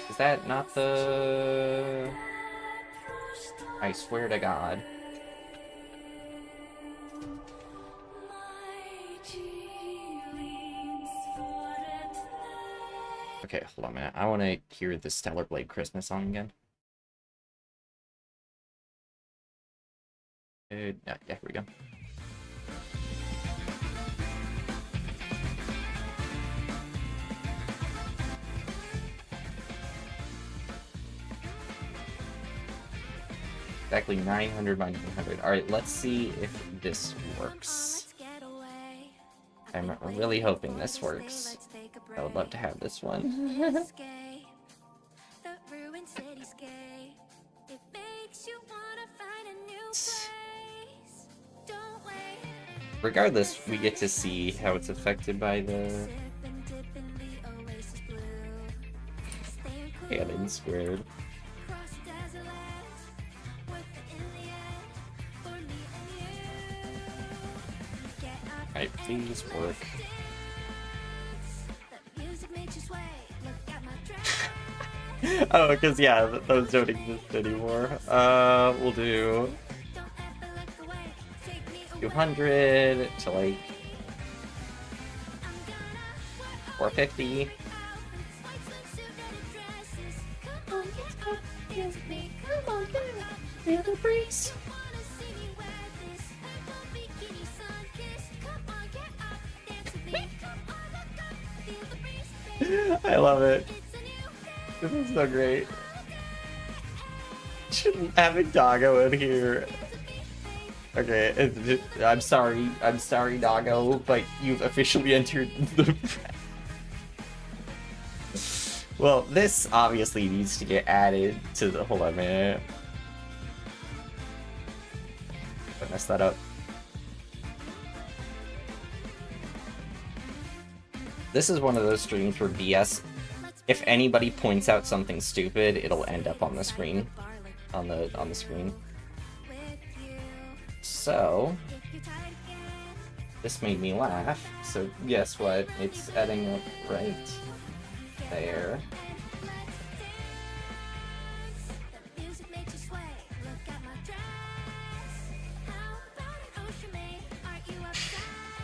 Is that not the... I swear to God. Okay, hold on a minute. I want to hear the Stellar Blade Christmas song again. Yeah, here we go. Exactly 900 by 900. Alright, let's see if this works. I'm really hoping this works. I would love to have this one. Regardless, we get to see how it's affected by the Hammond squared. Alright, please work. Oh, because yeah, those don't exist anymore. We'll do 200 to like 450. I love it. This is so great. Having Doggo in here Okay, I'm sorry, Nago, but you've officially entered the... Well, this obviously needs to get added to the... Hold on a minute. I messed that up. This is one of those streams where BS, if anybody points out something stupid, it'll end up on the screen. On the screen. So, this made me laugh. So guess what? It's adding up right there.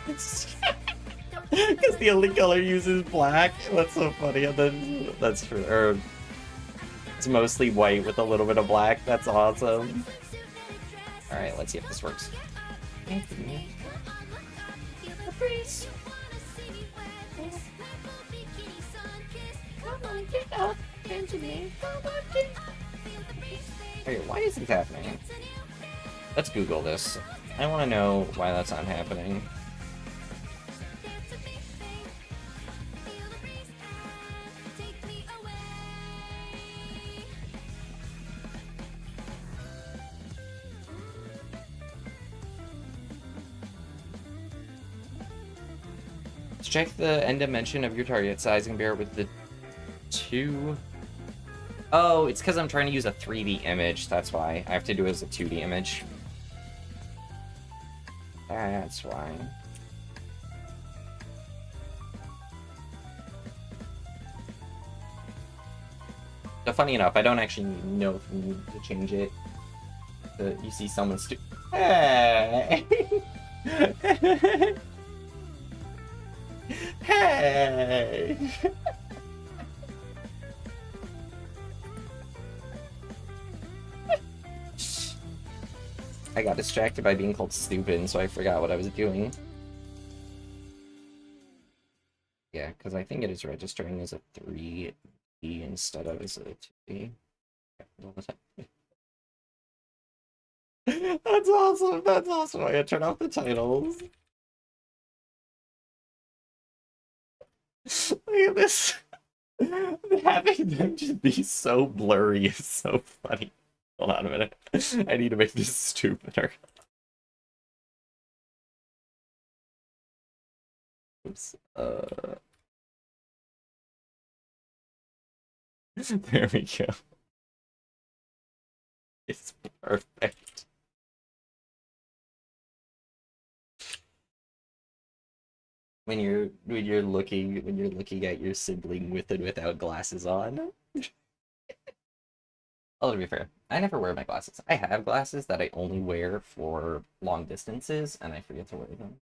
Because the only color uses black. That's so funny. And then that's true. Or it's mostly white with a little bit of black. That's awesome. All right, let's see if this works. Hey, why is this happening? Let's Google this. I want to know why that's not happening. Let's check the end dimension of your target size and bear with the 2. Oh, it's because I'm trying to use a 3D image. That's why. I have to do it as a 2D image. That's why. So funny enough, I don't actually know if we need to change it. You see someone Hey! Hey! I got distracted by being called stupid, so I forgot what I was doing. Yeah, because I think it is registering as a 3D instead of as a 2D. That's awesome! That's awesome! I gotta turn off the titles. Look at this. Having them just be so blurry is so funny. Hold on a minute. I need to make this stupider. Oops. There we go. It's perfect. When you're looking at your sibling with and without glasses on. Oh, to be fair, I never wear my glasses. I have glasses that I only wear for long distances, and I forget to wear them.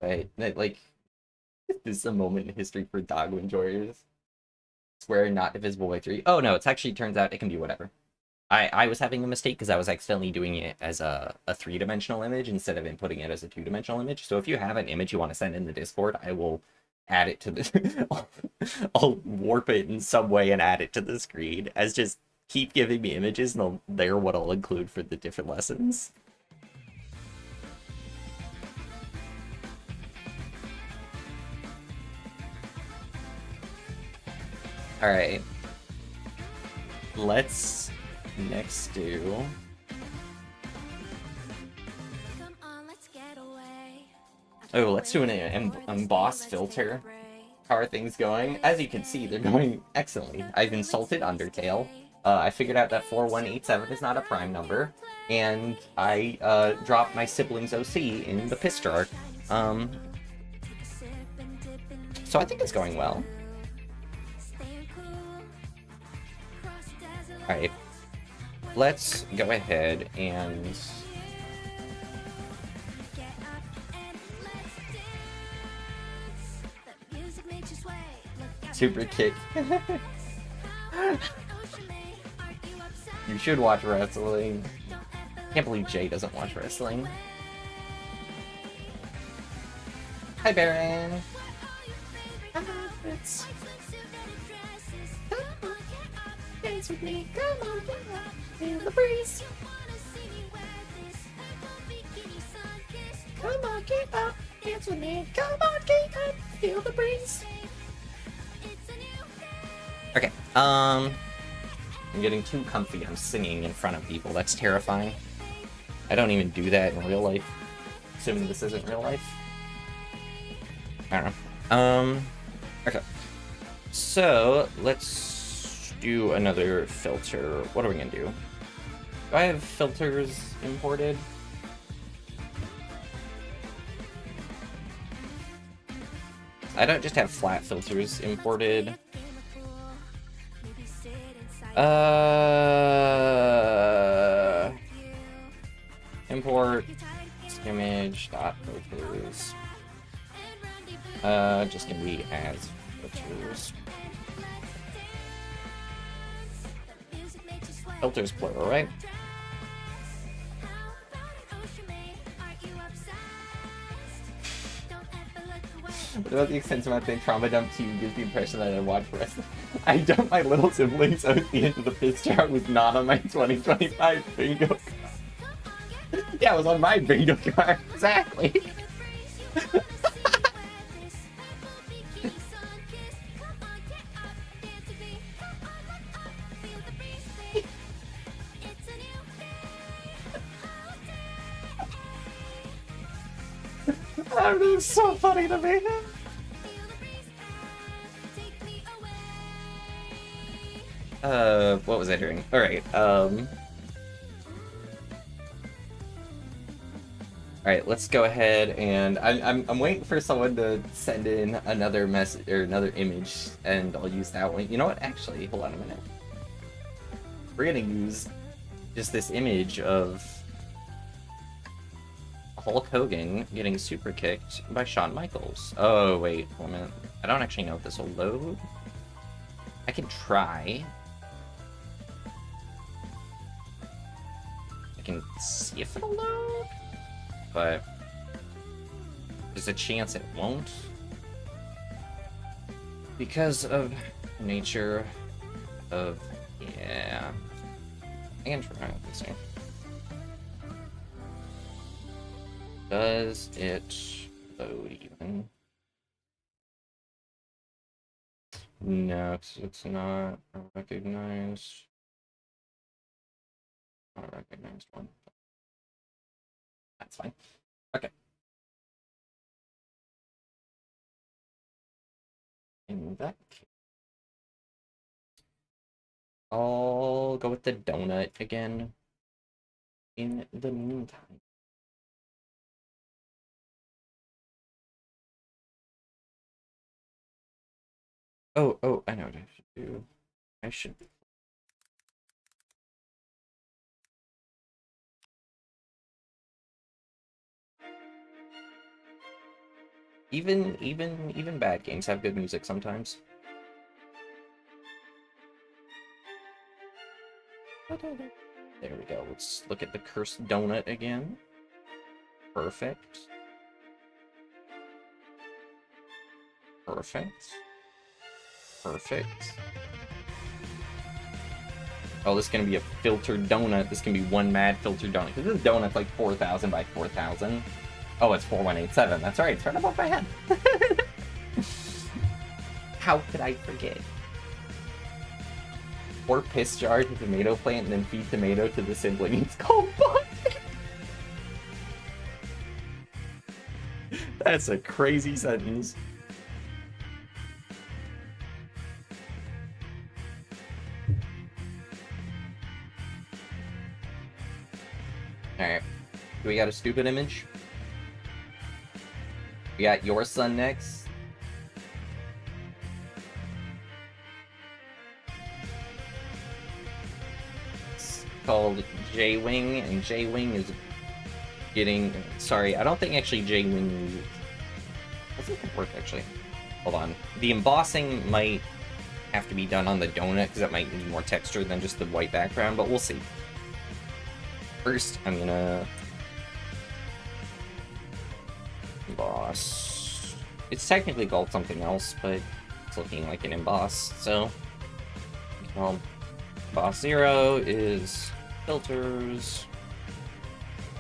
Right? Like, this is a moment in history for dog enjoyers. Swear not divisible by 3. Oh no, it's actually turns out it can be whatever. I was having a mistake because I was accidentally doing it as a 3-dimensional image instead of inputting it as a 2-dimensional image. So if you have an image you want to send in the Discord, I will add it to the... I'll warp it in some way and add it to the screen. As just keep giving me images and they're what I'll include for the different lessons. Alright. Let's next do... Oh, let's do an emboss filter. How are things going? As you can see, they're going excellently. I've insulted Undertale. I figured out that 4187 is not a prime number. And I dropped my siblings OC in the piss jar. So I think it's going well. Alright, let's go ahead and... Super kick. You should watch wrestling. Can't believe Jay doesn't watch wrestling. Hi, Baron. dance with me. Come on, feel the breeze. Come on, keep up, dance with me. Come on, keep up, feel the breeze. Okay, I'm getting too comfy. I'm singing in front of people. That's terrifying. I don't even do that in real life. Assuming this isn't real life. I don't know. Okay. So, let's do another filter. What are we gonna do? Do I have filters imported? I don't just have flat filters imported. Import image dot filters. Just gonna be as filters. Filters plural, right? What about the extent of my thing trauma dump to you gives the impression that I watch wrestling? I dumped my little siblings out the end of the piss jar was not on my 2025 bingo. Yeah, it was on my bingo card. Exactly. That is so funny to me. What was I doing? Alright, Alright, let's go ahead and I'm waiting for someone to send in another message or another image, and I'll use that one. You know what? Actually, hold on a minute. We're gonna use just this image of Hulk Hogan getting super kicked by Shawn Michaels. Oh wait, hold a minute. I don't actually know if this will load. I can try. I can see if it'll load, but there's a chance it won't because of the nature of, yeah. I can try. Let's see. Does it load even? No, it's not a recognized. Not a recognized one. That's fine. Okay. In that case, I'll go with the donut again. In the meantime. Oh, I know what I should do. I should. Even bad games have good music sometimes. There we go. Let's look at the cursed donut again. Perfect. Perfect. Perfect. Oh, this is gonna be a filtered donut. This can be one mad filtered donut. Because this donut's like 4,000 by 4,000. Oh, it's 4187. That's right. It's right above my head. How could I forget? Pour piss jar to tomato plant and then feed tomato to the sibling. It's called bonding. That's a crazy sentence. Alright. Do we got a stupid image? We got your son next. It's called J-Wing, and J-Wing is getting... Sorry, I don't think actually J-Wing... Does it work, actually? Hold on. The embossing might have to be done on the donut, because that might need more texture than just the white background, but we'll see. First, I'm gonna... emboss. It's technically called something else, but it's looking like an emboss, so I'll Boss 0 is filters,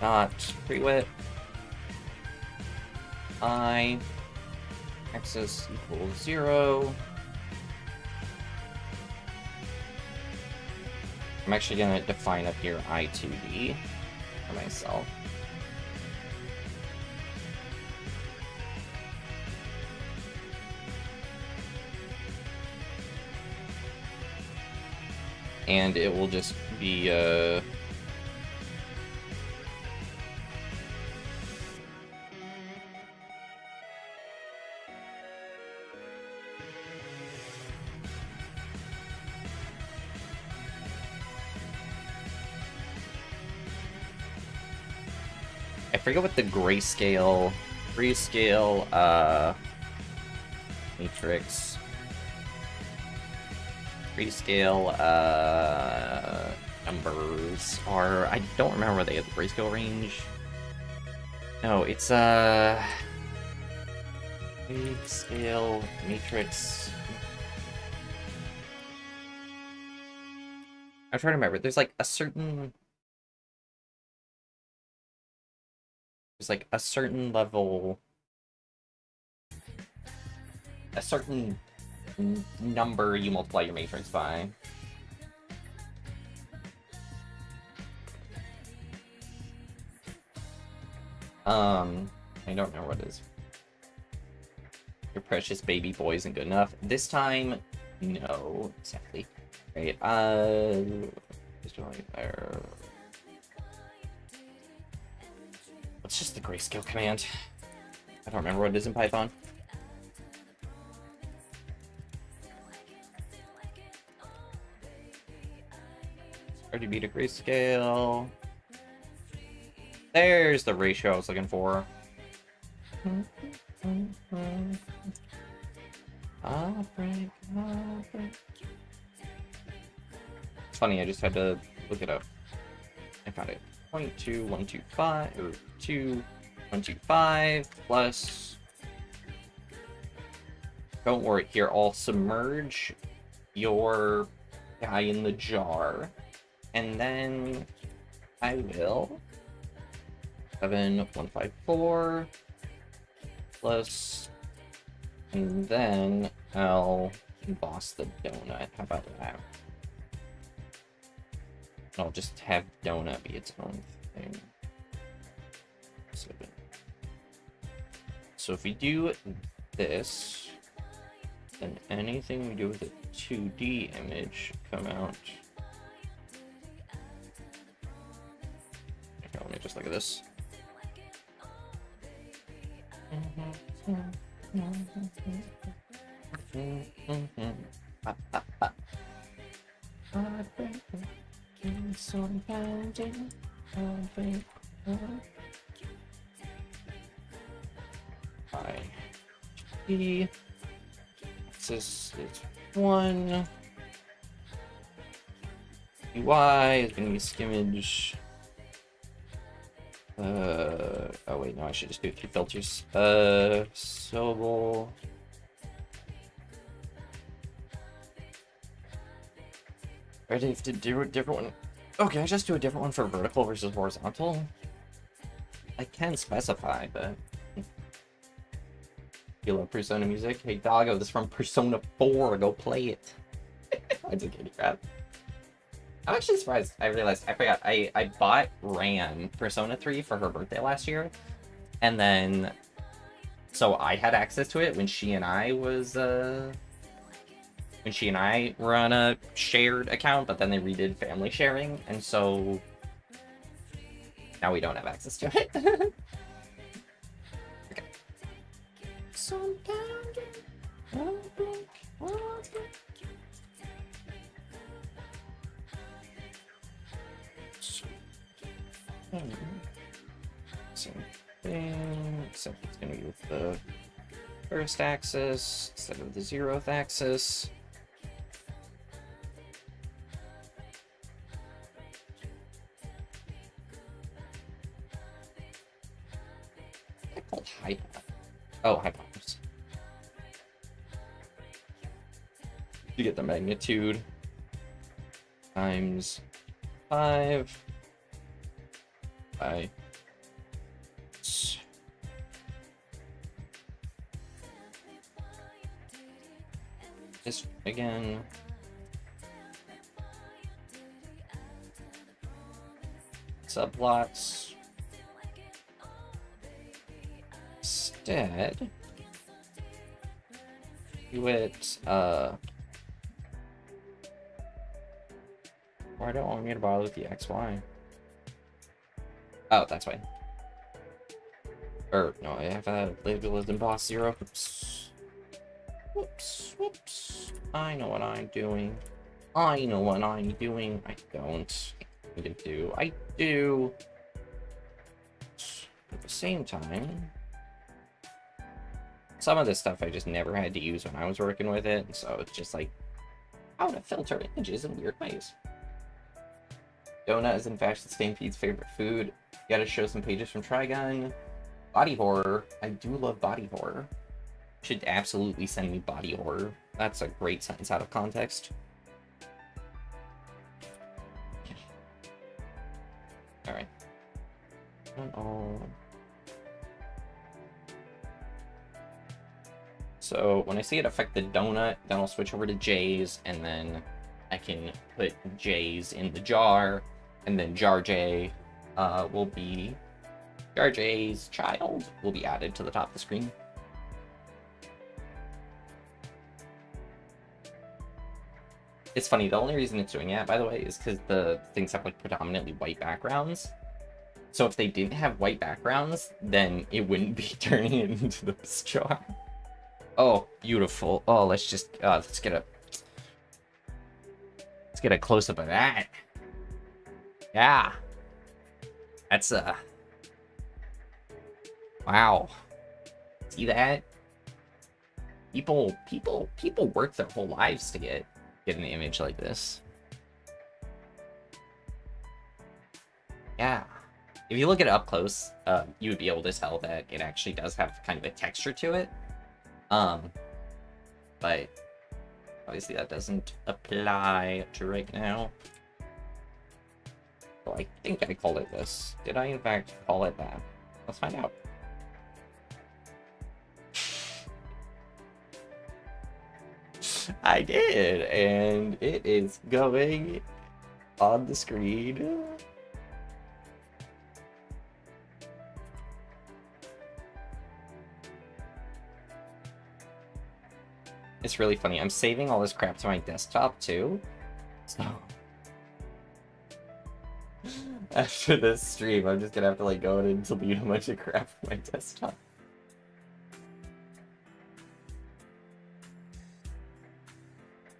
not pre-wit. I axis equals 0. I'm actually going to define up here I2D for myself. And it will just be I forget what the grayscale matrix grayscale numbers are. I don't remember where they have the grayscale range. No, it's grayscale matrix. I'm trying to remember. There's like a certain level, a certain number you multiply your matrix by. I don't know what it is. Your precious baby boy isn't good enough. This time, no, exactly. Right, just right there. What's just the grayscale command? I don't remember what it is in Python. RGB to grayscale. There's the ratio I was looking for. It's funny, I just had to look it up. I found it. 0.2125 or 2125 plus. Don't worry, here I'll submerge your guy in the jar, and then I will 7154 plus, and then I'll emboss the donut. How about that? I'll just have donut be its own thing. So if we do this, then anything we do with a 2D image come out. Okay, let me just look at this. This is 1. UI is going to be skimmage. Oh wait, no, I should just do 3 filters. Sobel. Ready to do a different one. Okay, I just do a different one for vertical versus horizontal. I can specify, but you love Persona music? Hey doggo, this is from Persona 4. Go play it. I did kitty crap. I'm actually surprised. I realized I forgot. I bought Ran Persona 3 for her birthday last year, and then so I had access to it when she and I were on a shared account, but then they redid family sharing, and so now we don't have access to it. Okay. Same thing, except it's going to be with the first axis instead of the 0th axis. What's called high path? Oh, high paths. You get the magnitude. times 5 by this again. Subplots. Instead, do it, why don't want me to bother with the XY? Oh, that's why. Or, no, I have a label as emboss 0. Oops. Whoops, whoops. I know what I'm doing. I know what I'm doing. I don't. I do. I do. At the same time, some of this stuff I just never had to use when I was working with it, so it's just like how to filter images in weird ways. Donut is in fact Stampedere's favorite food. You gotta show some pages from Trigun. Body horror. I do love body horror. Should absolutely send me body horror. That's a great sentence out of context. Alright. So when I see it affect the donut, then I'll switch over to J's, and then I can put J's in the jar, and then jar J will be jar J's child will be added to the top of the screen. It's funny, the only reason it's doing that, by the way, is because the things have like predominantly white backgrounds. So if they didn't have white backgrounds, then it wouldn't be turning it into this jar. Oh, beautiful. Oh, let's get a close-up of that. Yeah. That's wow. See that? People work their whole lives to get an image like this. Yeah. If you look at it up close, you would be able to tell that it actually does have kind of a texture to it. But obviously that doesn't apply to right now. So I think I called it this. Did I in fact call it that? Let's find out. I did, and it is going on the screen. It's really funny. I'm saving all this crap to my desktop too. So after this stream, I'm just gonna have to like go in and delete a bunch of crap from my desktop.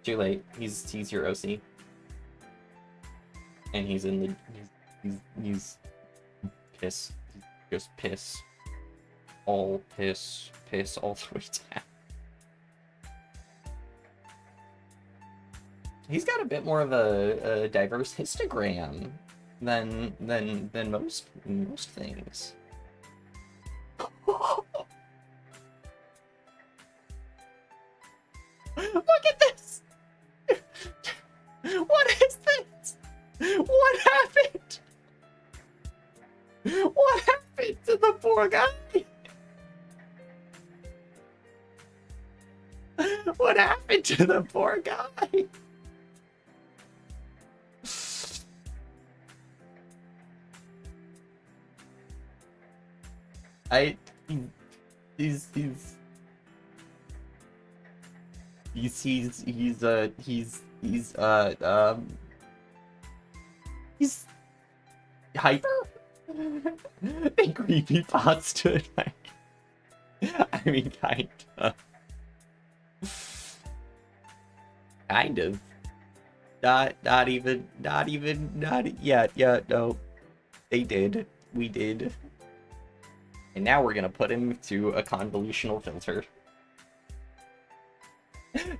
Too late. He's your OC, and he's in the he's piss. Just piss. All piss all the way down. He's got a bit more of a diverse histogram than most things. Look at this! What is this? What happened? What happened to the poor guy? What happened to the poor guy? He's hyper. And creepy pasta. I mean, kind of. Yeah, no. They did. We did. And now we're gonna put him through a convolutional filter.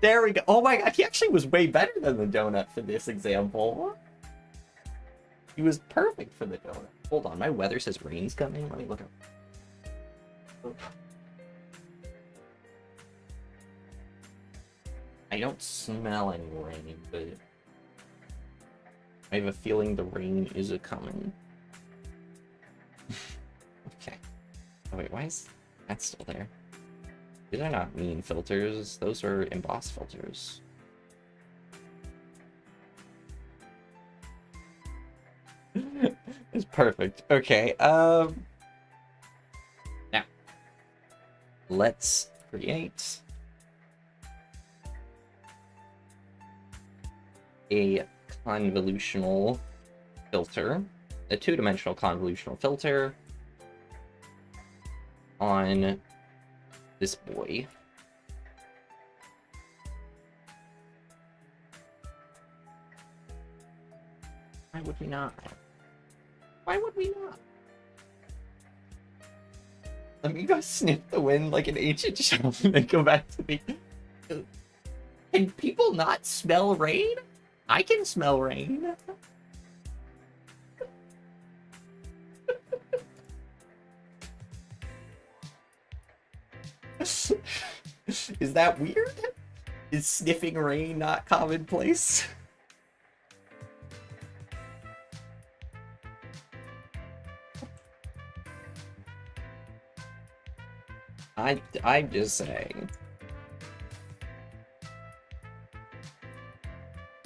There we go. Oh my god, he actually was way better than the donut for this example. He was perfect for the donut. Hold on, my weather says rain's coming. Let me look up. I don't smell any rain, but I have a feeling the rain is a-coming. Okay. Oh wait, why is that still there? These are not mean filters, those are emboss filters. It's perfect. Okay, now let's create a convolutional filter, a two-dimensional convolutional filter on this boy. Why would we not? Why would we not? Let me go sniff the wind like an ancient shaman and then go back to the... Can people not smell rain? I can smell rain. Is that weird? Is sniffing rain not commonplace? I'm just saying.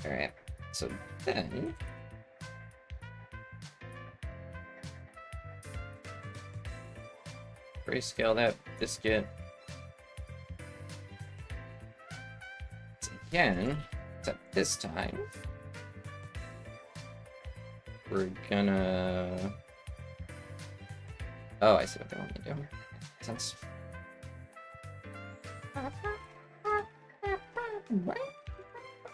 Alright, so then... Grayscale that biscuit. So again, except this time, we're gonna... Oh, I see what they want me to do. Makes sense.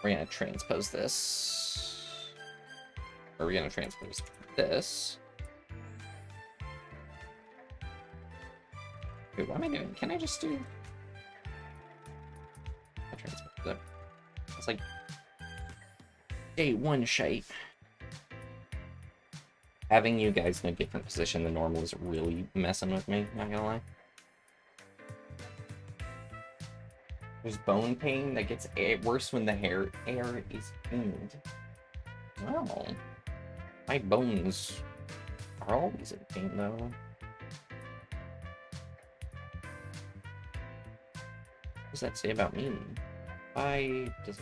We're gonna transpose this. Or we're gonna transpose this. Wait, what am I doing? Can I just do... I'll transpose it. It's like... Day one shape. Having you guys in a different position than normal is really messing with me, not gonna lie. There's bone pain that gets worse when the air is cleaned. Well, my bones are always in pain, though. What does that say about me? Why does...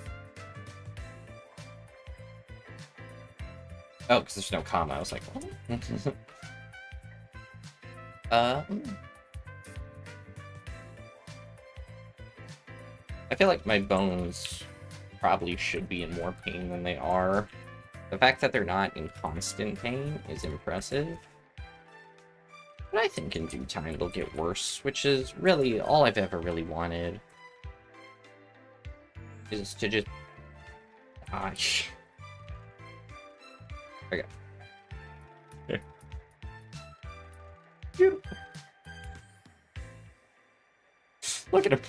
Oh, because there's no comma. I was like, what? I feel like my bones probably should be in more pain than they are. The fact that they're not in constant pain is impressive. But I think in due time it'll get worse, which is really all I've ever really wanted. Is to just... Gosh. Okay. Here. Beautiful. Look at him.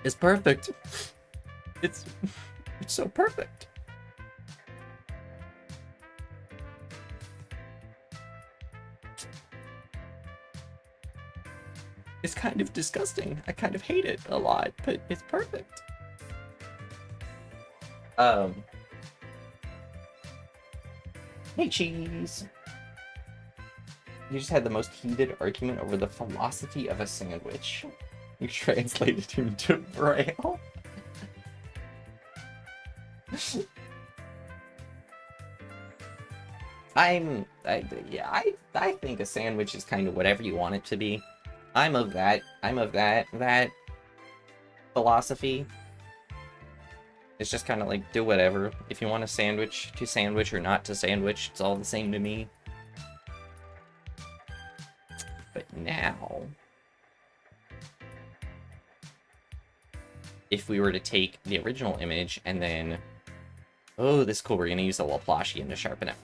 It's perfect. It's so perfect. It's kind of disgusting. I kind of hate it a lot, but it's perfect. Hey, cheese. You just had the most heated argument over the philosophy of a sandwich. You translated him to Braille. I think a sandwich is kind of whatever you want it to be. I'm of that philosophy. It's just kind of like, do whatever. If you want a sandwich, to sandwich or not to sandwich, it's all the same to me. But now, if we were to take the original image and then... Oh, this is cool. We're going to use the Laplacian to sharpen it.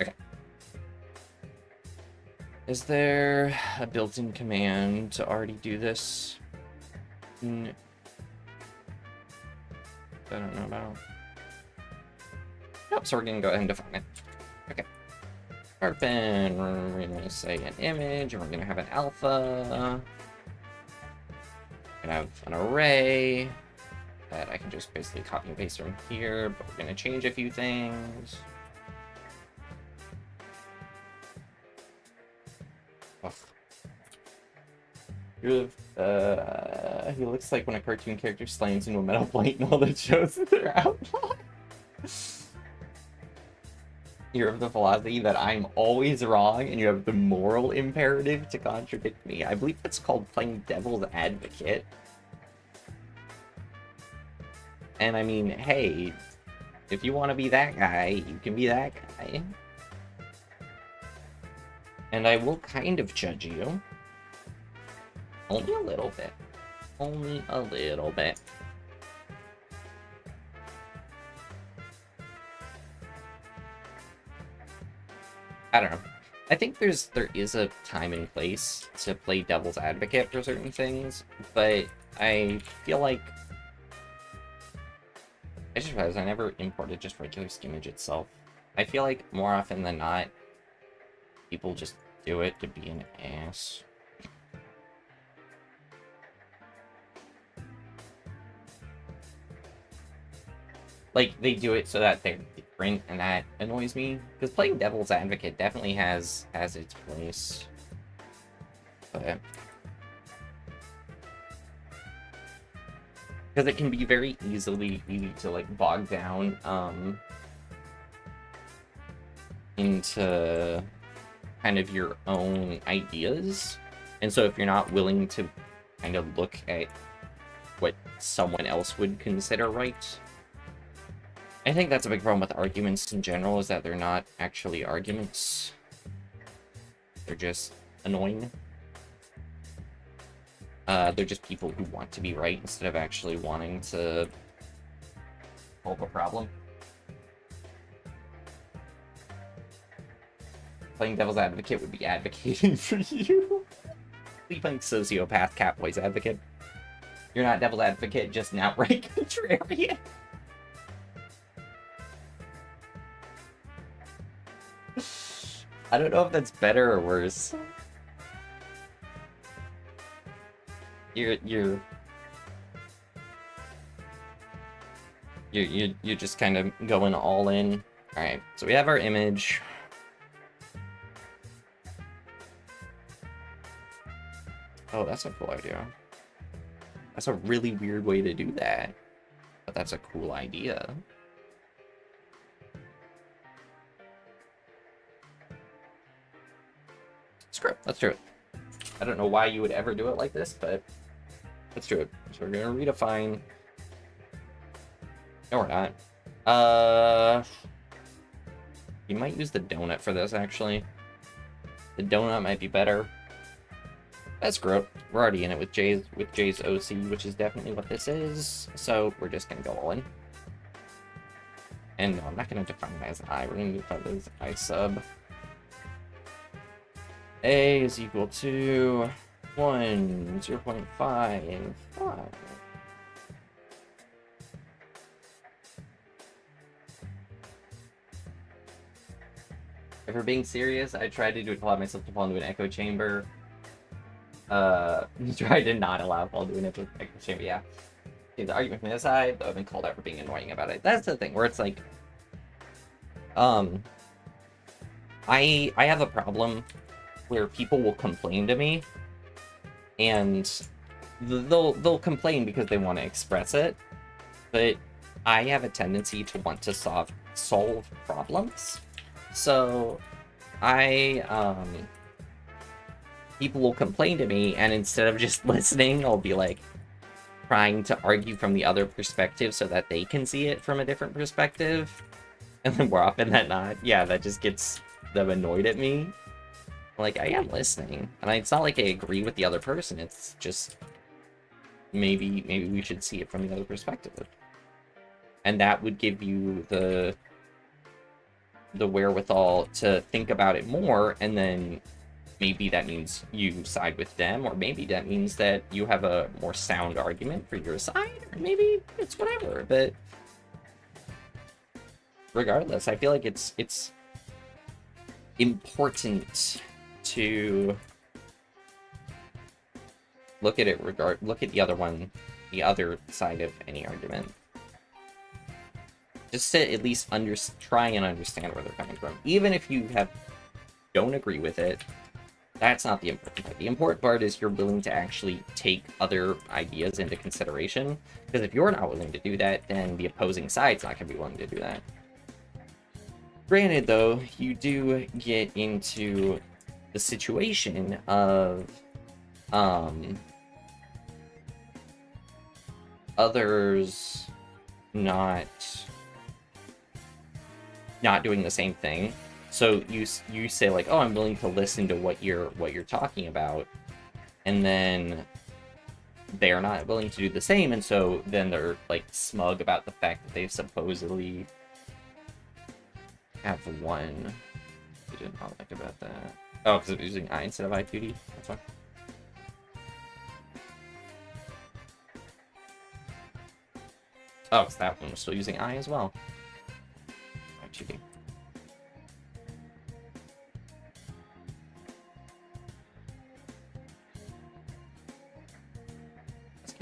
Okay. Is there a built-in command to already do this? No. I don't know about. Nope, so we're going to go ahead and define it. Okay. Sharpen, we're gonna say an image, and we're gonna have an alpha. We're gonna have an array that I can just basically copy and paste from here, but we're gonna change a few things. Ugh. He looks like when a cartoon character slams into a metal plate and all that shows that they're outlaws. You're of the philosophy that I'm always wrong, and you have the moral imperative to contradict me. I believe that's called playing devil's advocate. And I mean, hey, if you want to be that guy, you can be that guy. And I will kind of judge you. Only a little bit. Only a little bit. I don't know. I think there is a time and place to play devil's advocate for certain things, but I feel like I just realized I never imported just regular skimmage itself. I feel like more often than not, people just do it to be an ass. Like, they do it so that they're different, and that annoys me. Because playing devil's advocate definitely has its place. But because it can be very easy to, like, bog down, into kind of your own ideas. And so if you're not willing to kind of look at what someone else would consider right, I think that's a big problem with arguments in general, is that they're not actually arguments. They're just annoying. They're just people who want to be right instead of actually wanting to solve a problem. Playing devil's advocate would be advocating for you. Are you playing sociopath Catboy's advocate? You're not devil's advocate, just an outright contrarian. I don't know if that's better or worse. You're just kind of going all in. All right, so we have our image. Oh, that's a cool idea. That's a really weird way to do that, but that's a cool idea. Screw it, let's do it. I don't know why you would ever do it like this, but let's do it. So we're gonna redefine. No, we're not. You might use the donut for this, actually. The donut might be better. That's great. We're already in it with J's OC, which is definitely what this is. So we're just gonna go all in. And no, I'm not gonna define it as I. We're gonna define it as I sub. A is equal to 0.55. If we're being serious, I tried to allow myself to fall into an echo chamber. Tried to not allow fall into an echo chamber, yeah. See, the argument from the other side, though I've been called out for being annoying about it. That's the thing, where it's like, I have a problem where people will complain to me, and they'll complain because they want to express it, but I have a tendency to want to solve problems. So people will complain to me, and instead of just listening, I'll be like trying to argue from the other perspective so that they can see it from a different perspective. And then more often than not, yeah, that just gets them annoyed at me. Like, I am listening, and it's not like I agree with the other person, it's just maybe we should see it from the other perspective. And that would give you the wherewithal to think about it more, and then maybe that means you side with them, or maybe that means that you have a more sound argument for your side, or maybe it's whatever. But regardless, I feel like it's important to look at the other one, the other side of any argument. Just to at least try and understand where they're coming from. Even if you don't agree with it, that's not the important part. The important part is you're willing to actually take other ideas into consideration. Because if you're not willing to do that, then the opposing side's not going to be willing to do that. Granted, though, you do get into the situation of others not doing the same thing. So you say like, oh, I'm willing to listen to what you're talking about, and then they're not willing to do the same, and so then they're like smug about the fact that they supposedly have won. I did not like about that. Oh, because I'm using I instead of I2D. That's fine. Oh, because that one was still using I as well. I2D.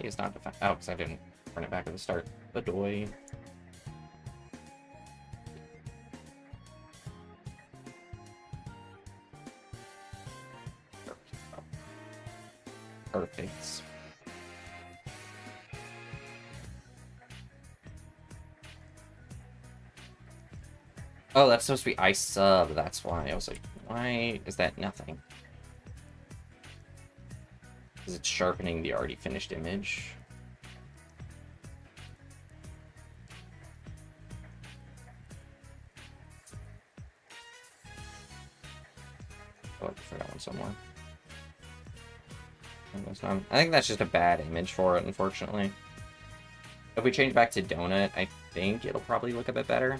Is not defined. Oh, because I didn't turn it back at the start. Adoy. Perfect. Oh, that's supposed to be I sub. That's why I was like, why is that nothing? Because it's sharpening the already finished image. Oh, I forgot one somewhere. I think that's just a bad image for it, unfortunately. If we change back to donut, I think it'll probably look a bit better.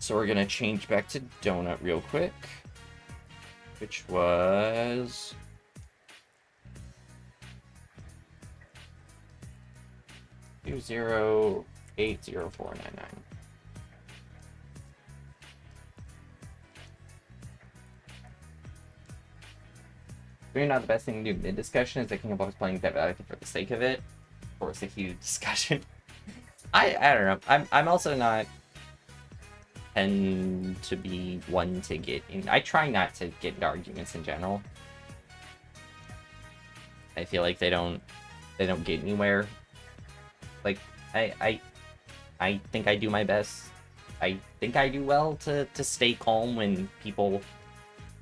So we're gonna change back to donut real quick, which was 2080,499. Maybe not the best thing to do mid-discussion is thinking about playing Dead by for the sake of it, or it's a huge discussion. I don't know. I'm also not tend to be one to get in. I try not to get into arguments in general. I feel like they don't get anywhere. Like I think I do my best. I think I do well to stay calm when people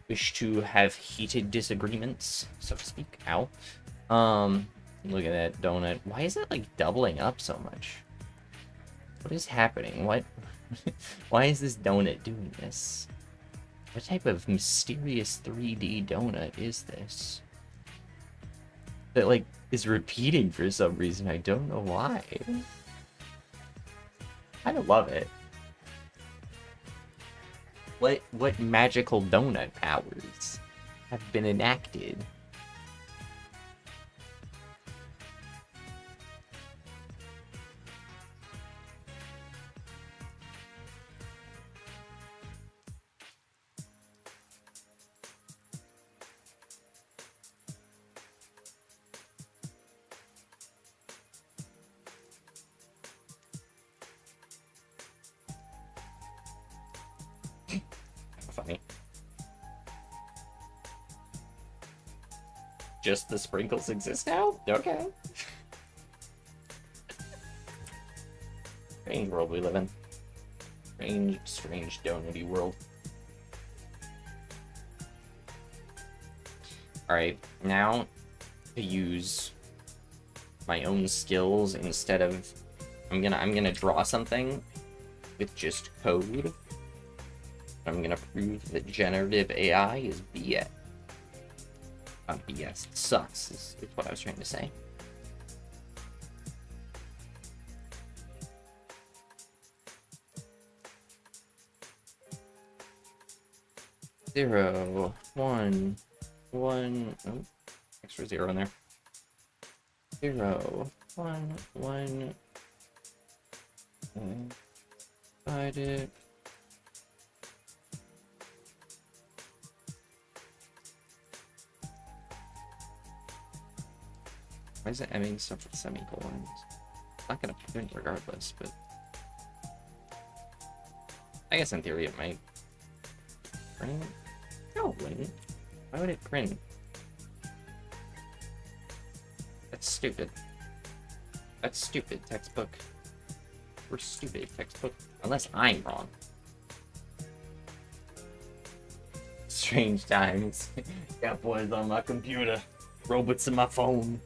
wish to have heated disagreements, so to speak. Ow. Look at that donut. Why is it like doubling up so much? What is happening? What? Why is this donut doing this? What type of mysterious 3D donut is this? That like is repeating for some reason. I don't know why. I love it. What magical donut powers have been enacted? Funny. Just the sprinkles exist now? Okay. Strange world we live in. Strange donut-y world. Alright, now to use my own skills instead of I'm gonna draw something with just code. I'm gonna prove that generative AI is BS. Not BS, it sucks, is what I was trying to say. Zero, one, oh, extra zero in there. 0, 1, 1, divided Why is it ending stuff with semicolons? It's not gonna print regardless, but I guess in theory it might print. No, it wouldn't. Why would it print? That's stupid. That's stupid, textbook. We're stupid, textbook. Unless I'm wrong. Strange times. Got boys on my computer. Robots in my phone.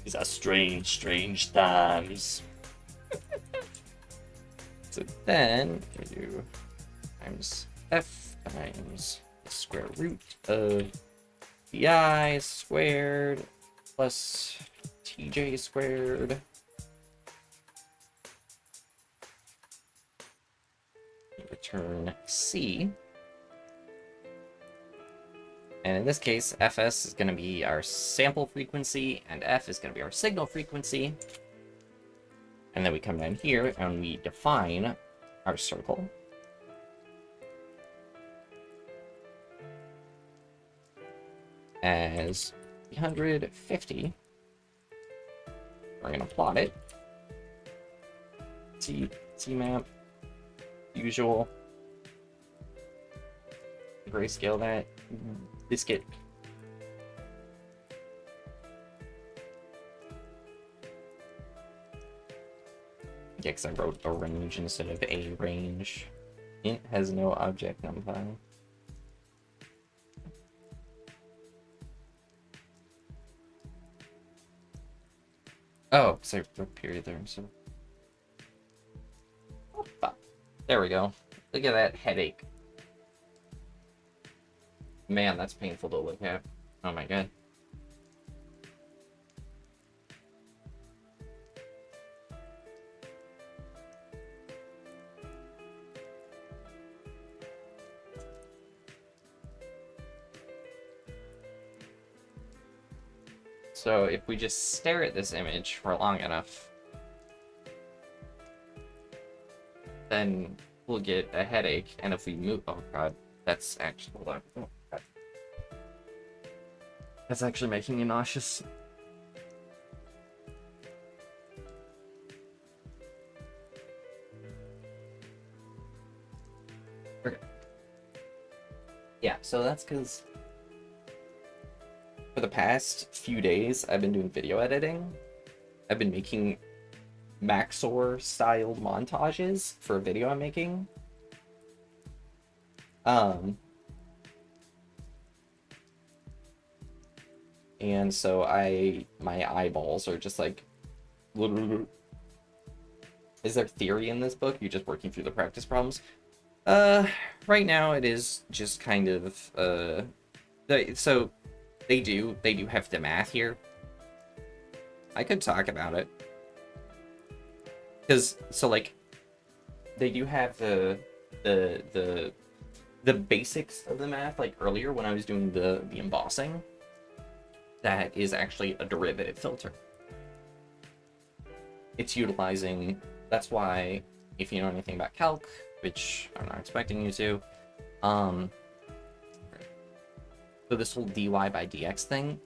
These are strange, strange times. So then, we do times f times the square root of pi squared plus tj squared. Return c. And in this case, fs is going to be our sample frequency, and f is going to be our signal frequency. And then we come down here, and we define our circle. As 350. We're going to plot it. T-map, usual. Grayscale that. Biscuit. Yeah, because I wrote a range instead of a range. Int has no object numpy. Oh, because I wrote period there, so. Oh, fuck. There we go. Look at that headache. Man, that's painful to look at. Oh my god. So if we just stare at this image for long enough, then we'll get a headache. And if we move, oh god, that's actually, hold on. Oh, god. That's actually making me nauseous. Okay. Yeah, so that's because for the past few days, I've been doing video editing. I've been making Maxor-styled montages for a video I'm making. And so my eyeballs are just like... Is there theory in this book? You're just working through the practice problems? Right now it is just kind of, so they do have the math here. I could talk about it. Because, so like, they do have the basics of the math, like earlier when I was doing the embossing. That is actually a derivative filter. It's utilizing, that's why, if you know anything about calc, which I'm not expecting you to, so this whole dy by dx thing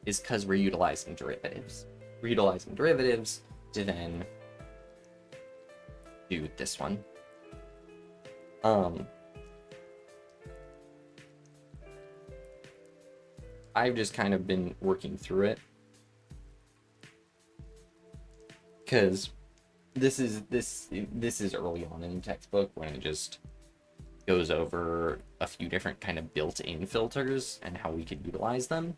is because we're utilizing derivatives. We're utilizing derivatives to then do this one. I've just kind of been working through it because this is early on in the textbook when it just goes over a few different kind of built-in filters and how we could utilize them.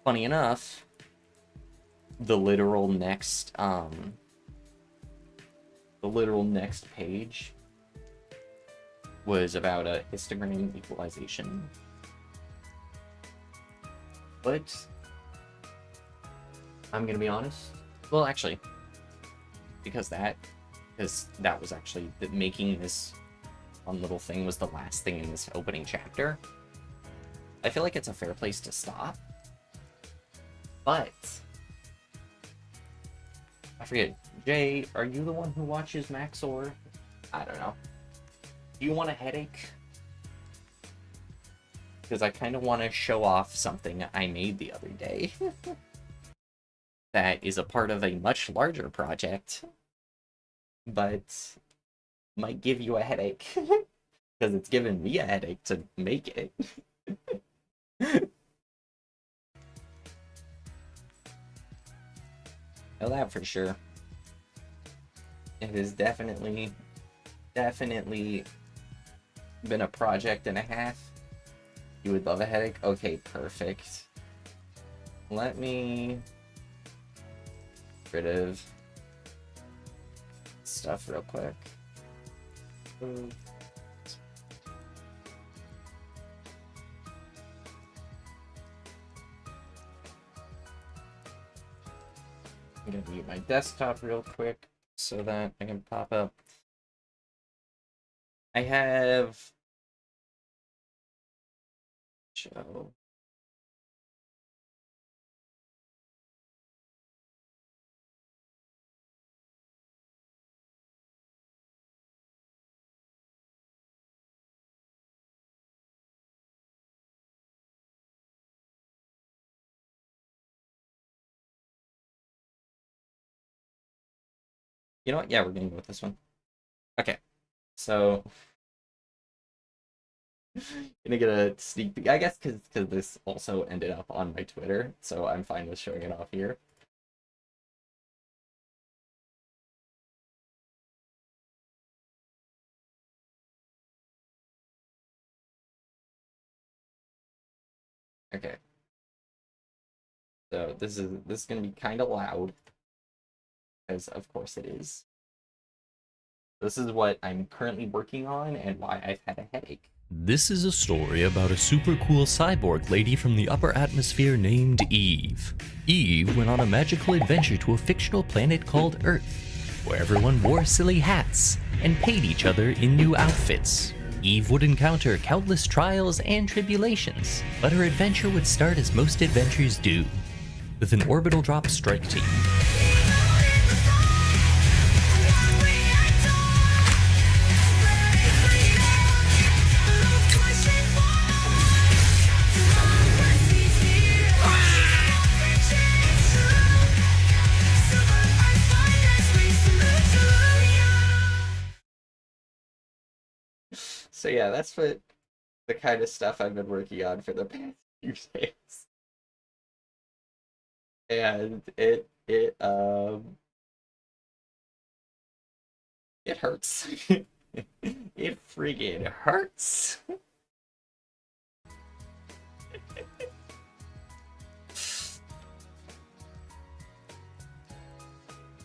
Funny enough, the literal next page was about a histogram equalization. But I'm gonna be honest. Well, actually, because that was actually making this one little thing was the last thing in this opening chapter. I feel like it's a fair place to stop. But I forget, Jay, are you the one who watches Maxor? I don't know. Do you want a headache? because I kind of want to show off something I made the other day that is a part of a much larger project, but might give you a headache because it's given me a headache to make it. Know that for sure. It has definitely been a project and a half. You would love a headache? Okay, perfect. Let me get rid of stuff real quick. I'm gonna mute my desktop real quick so that I can pop up. I have show. You know what? Yeah, we're gonna go with this one. Okay, so gonna get a sneak peek, I guess, because this also ended up on my Twitter, so I'm fine with showing it off here. Okay. So this is gonna be kind of loud, because of course it is. This is what I'm currently working on and why I've had a headache. This is a story about a super cool cyborg lady from the upper atmosphere named Eve. Eve went on a magical adventure to a fictional planet called Earth, where everyone wore silly hats and paid each other in new outfits. Eve would encounter countless trials and tribulations, but her adventure would start as most adventures do, with an orbital drop strike team. So yeah, that's what the kind of stuff I've been working on for the past few days. And it hurts. It friggin' hurts.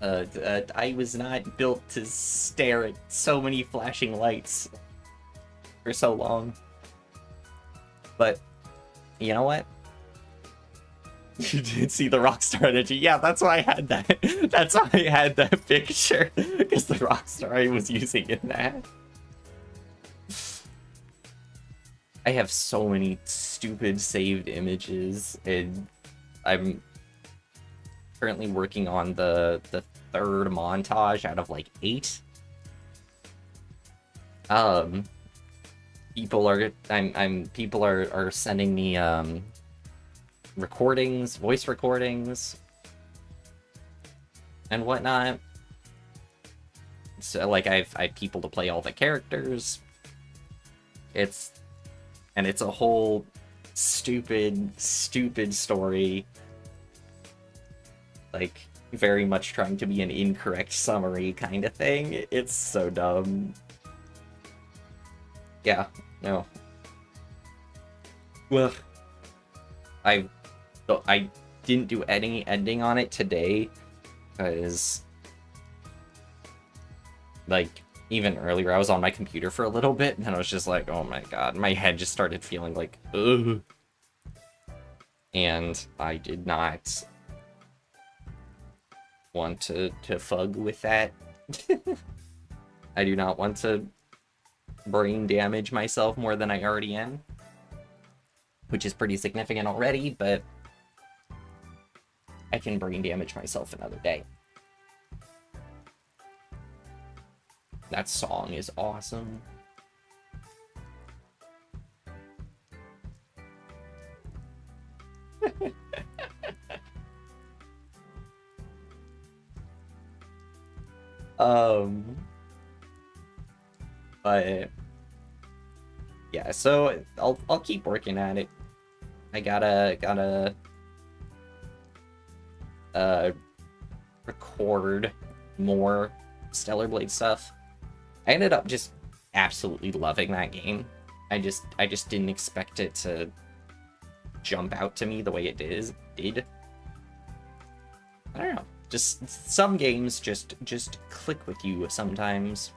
I was not built to stare at so many flashing lights for so long. But you know what? You did see the Rockstar energy. Yeah, that's why I had that. That's why I had that picture, because the Rockstar I was using in that. I have so many stupid saved images, and I'm currently working on the third montage out of like 8. People are sending me recordings, voice recordings, and whatnot. So like I've people to play all the characters. It's a whole stupid story. Like very much trying to be an incorrect summary kind of thing. It's so dumb. Yeah, no. Well, I didn't do any editing on it today, because like even earlier I was on my computer for a little bit and I was just like, oh my god, my head just started feeling like ugh. And I did not want to fug with that. I do not want to brain damage myself more than I already am, which is pretty significant already, but I can brain damage myself another day. That song is awesome. But yeah, so I'll keep working at it. I gotta record more Stellar Blade stuff. I ended up just absolutely loving that game. I just didn't expect it to jump out to me the way it did. I don't know. Just some games just click with you sometimes.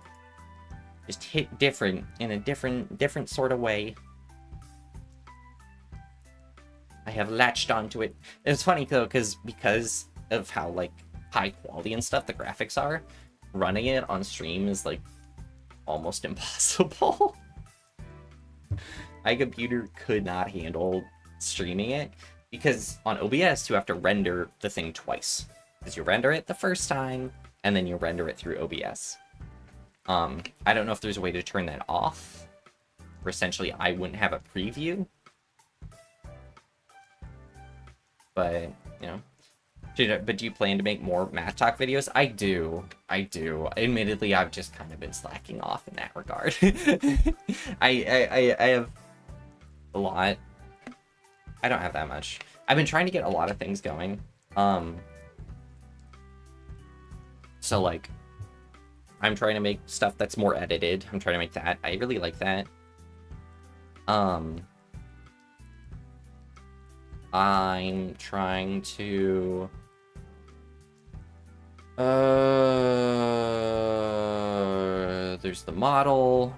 Just hit different in a different sort of way. I have latched onto it. It's funny though, because of how like high quality and stuff the graphics are, running it on stream is like almost impossible. My computer could not handle streaming it because on OBS you have to render the thing twice. Because you render it the first time and then you render it through OBS. I don't know if there's a way to turn that off, where essentially I wouldn't have a preview. But, you know. But do you plan to make more Math Talk videos? I do. Admittedly, I've just kind of been slacking off in that regard. I have a lot. I don't have that much. I've been trying to get a lot of things going. So, like, I'm trying to make stuff that's more edited. I'm trying to make that. I really like that. I'm trying to... there's the model.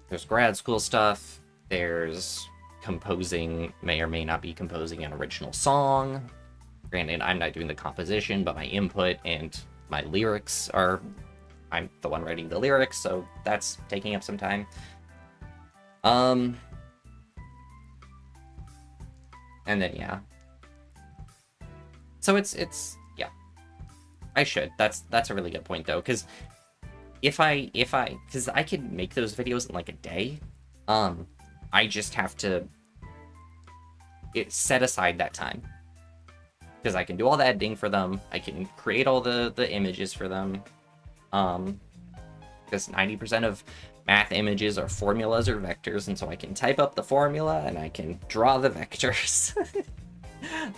There's grad school stuff. There's composing, may or may not be composing an original song. Granted, I'm not doing the composition, but my input and my lyrics are... I'm the one writing the lyrics, so that's taking up some time. And then, yeah. So it's yeah. I should. That's a really good point, though, because because I could make those videos in, like, a day. I just have to set aside that time. Because I can do all the editing for them. I can create all the images for them. Because 90% of math images are formulas or vectors, and so I can type up the formula and I can draw the vectors.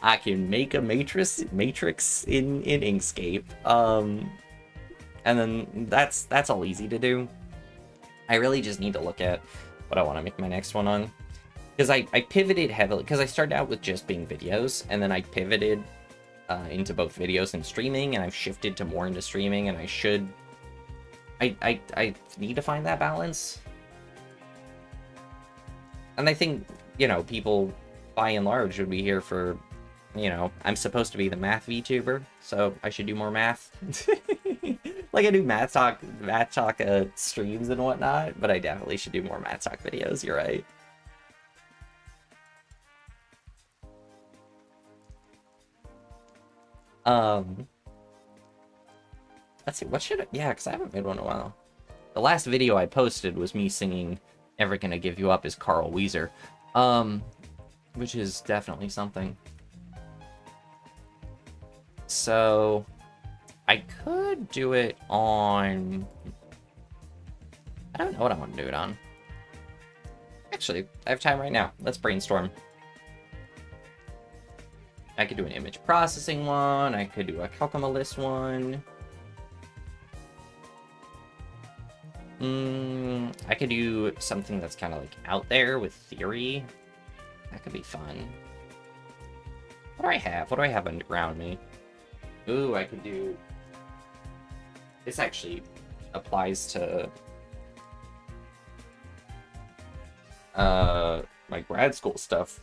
I can make a matrix in Inkscape. And then that's all easy to do. I really just need to look at what I want to make my next one on. Because I pivoted heavily, because I started out with just being videos, and then I pivoted into both videos and streaming, and I've shifted to more into streaming, and I need to find that balance. And I think, you know, people, by and large, would be here for, you know, I'm supposed to be the math VTuber, so I should do more math. Like, I do math talk streams and whatnot, but I definitely should do more math talk videos, you're right. Let's see, what should I... Yeah, because I haven't made one in a while. The last video I posted was me singing Never Gonna Give You Up as Carl Weezer. Which is definitely something. So... I could do it on... I don't know what I want to do it on. Actually, I have time right now. Let's brainstorm. I could do an image processing one. I could do a calculus one. I could do something that's kind of like out there with theory. That could be fun. What do I have? What do I have around me? Ooh, I could do... This actually applies to... my grad school stuff.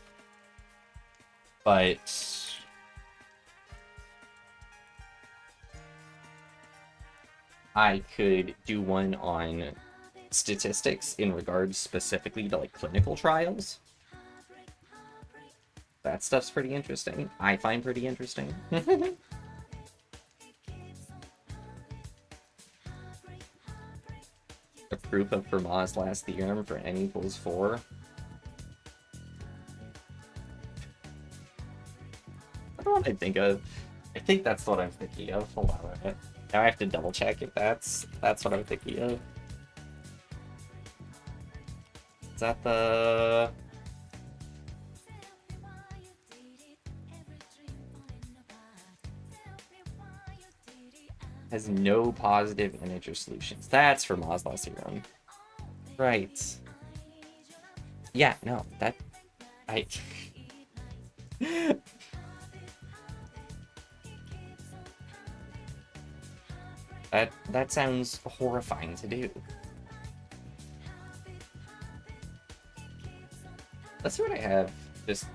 But... I could do one on statistics in regards specifically to, like, clinical trials. That stuff's pretty interesting. I find pretty interesting. The proof of Fermat's last theorem for n equals 4. what I think of. I think that's what I'm thinking of. Hold on a minute. Now I have to double check if that's what I'm thinking of. Is that the... Has no positive integer solutions. That's for Maslow's theorem. Right. Yeah, no, that... I... That sounds horrifying to do. Let's see what I have. Just,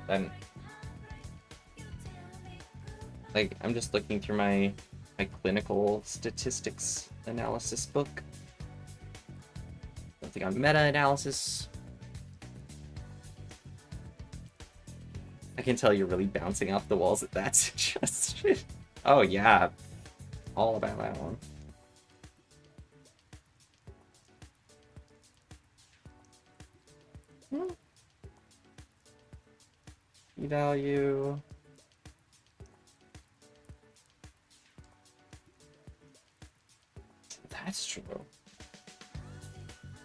like, I'm just looking through my clinical statistics analysis book. Something on meta-analysis. I can tell you're really bouncing off the walls at that suggestion. Oh yeah, all about that one. P-value. That's true.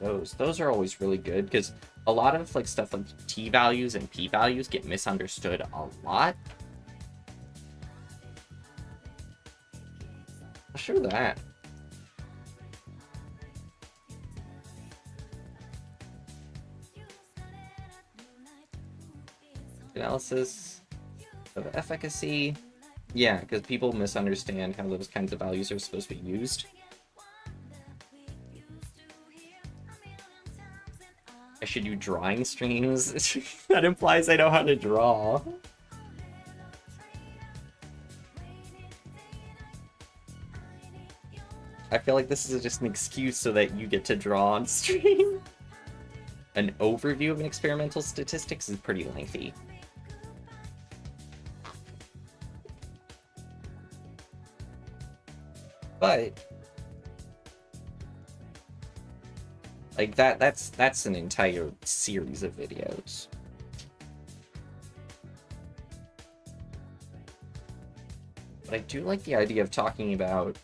Those are always really good because a lot of like stuff like t values and p values get misunderstood a lot. Sure that. Analysis of efficacy. Yeah, because people misunderstand how those kinds of values are supposed to be used. I should do drawing streams. That implies I know how to draw. I feel like this is just an excuse so that you get to draw on stream. An overview of an experimental statistics is pretty lengthy. But like that's an entire series of videos. But I do like the idea of talking about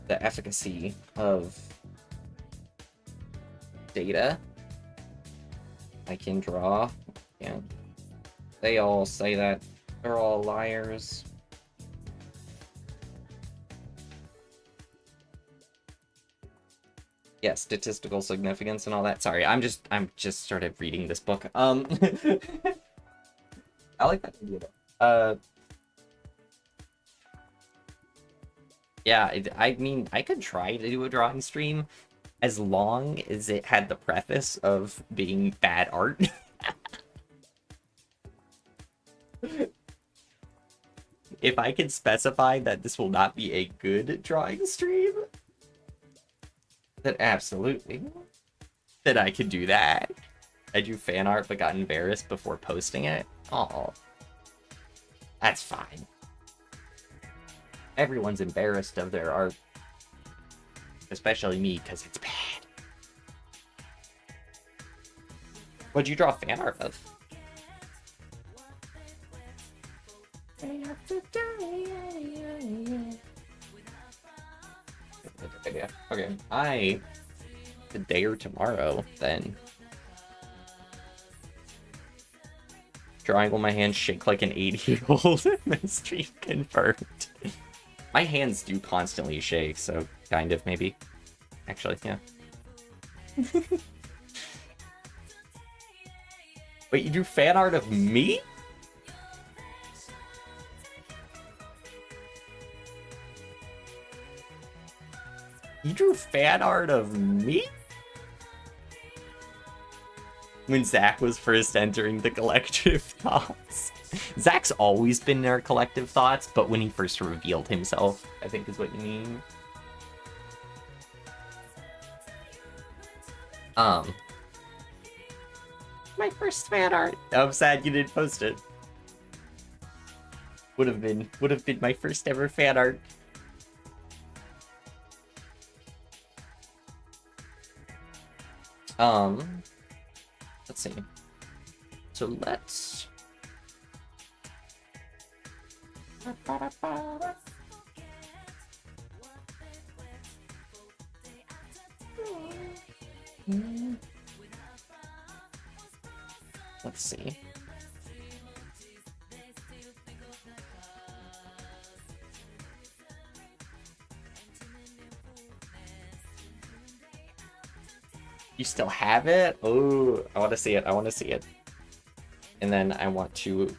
the efficacy of data. I can draw. Yeah. They all say that they're all liars. Yeah, statistical significance and all that. Sorry, I'm just started reading this book. I like that idea though. Yeah, I mean, I could try to do a drawing stream as long as it had the preface of being bad art. If I can specify that this will not be a good drawing stream, then absolutely. Then I could do that. I do fan art but got embarrassed before posting it. Oh, that's fine. Everyone's embarrassed of their art. Especially me, because it's bad. What'd you draw fan art of? Okay, today or tomorrow, then. Drawing while my hands shake like an 80-year-old. Stream confirmed. My hands do constantly shake, so kind of, maybe. Actually, yeah. Wait, you do fan art of me? You drew fan art of me? When Zach was first entering the collective thoughts. Zach's always been in our collective thoughts, but when he first revealed himself, I think is what you mean. My first fan art. I'm sad you didn't post it. Would have been my first ever fan art. Let's see. So let's Let's see. You still have it? Oh, I want to see it. I want to see it. And then I want to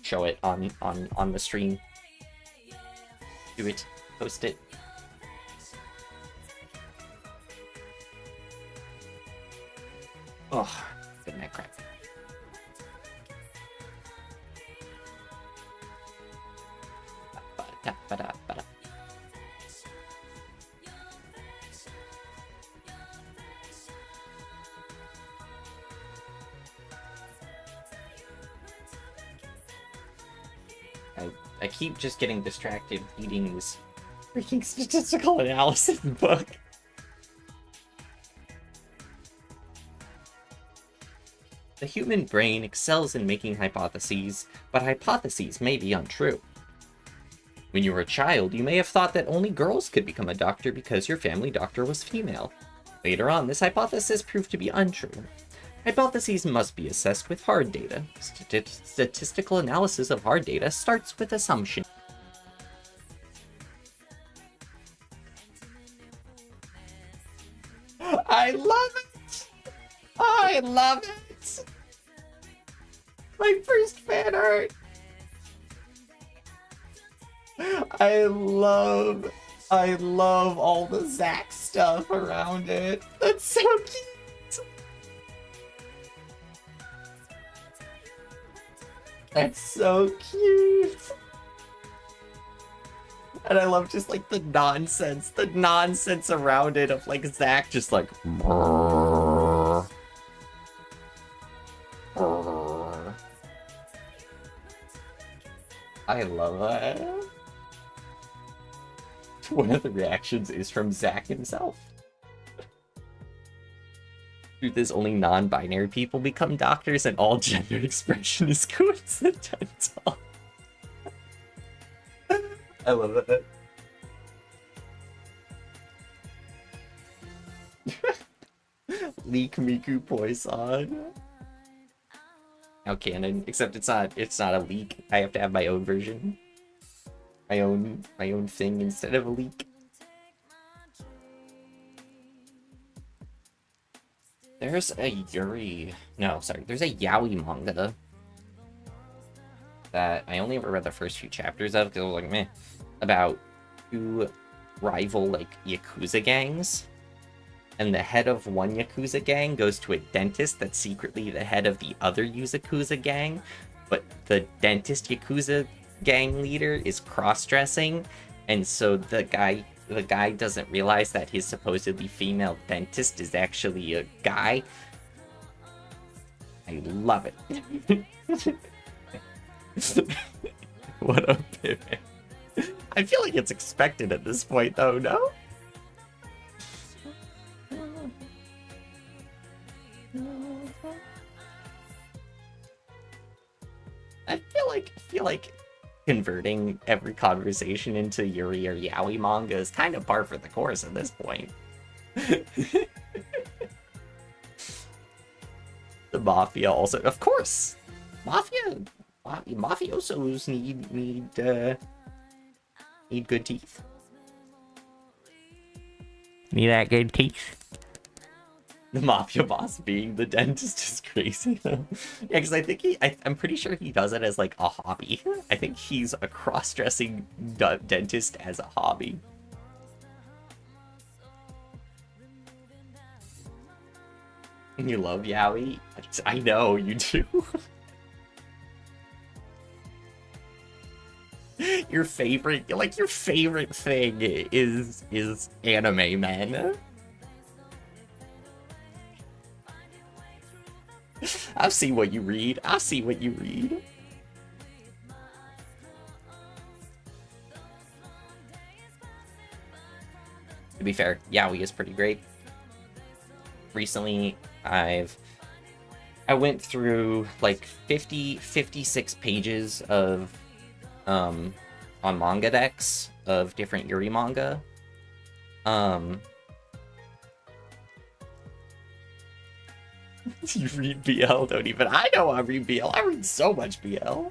show it on the stream. Do it. Post it. Oh, good night, crap. Ba-da-ba-da-ba-da. I keep just getting distracted reading this freaking statistical analysis book. The human brain excels in making hypotheses, but hypotheses may be untrue. When you were a child, you may have thought that only girls could become a doctor because your family doctor was female. Later on, this hypothesis proved to be untrue. Hypotheses must be assessed with hard data. Statistical analysis of hard data starts with assumption. I love it! I love it! My first fan art! I love all the Zach stuff around it. That's so cute! That's so cute! And I love just like the nonsense around it of like Zach just like brrr, brrr. I love that. One of the reactions is from Zach himself. Truth is, only non-binary people become doctors, and all gender expression is coincidental. I love that. Leak Miku Poisson. Now canon, except it's not a leak. I have to have my own version. My own thing instead of a leak. There's a there's a yaoi manga that I only ever read the first few chapters of because I was like, meh, about two rival like Yakuza gangs. And the head of one Yakuza gang goes to a dentist that's secretly the head of the other Yakuza gang. But the dentist Yakuza gang leader is cross-dressing. And so the guy doesn't realize that his supposedly female dentist is actually a guy. I love it. What a pivot. I feel like it's expected at this point, though, no? I feel like converting every conversation into Yuri or Yaoi manga is kind of par for the course at this point. The Mafia also, of course! Mafiosos need good teeth. Need that good teeth. The mafia boss being the dentist is crazy. Yeah, because I think I'm pretty sure he does it as like a hobby. I think he's a cross-dressing dentist as a hobby. You love yaoi? I know you do. Your favorite thing is anime men. I've seen what you read. To be fair, yaoi is pretty great. Recently, I went through like 56 pages of on manga decks of different Yuri manga. You read BL? Don't even. I know I read BL. I read so much BL.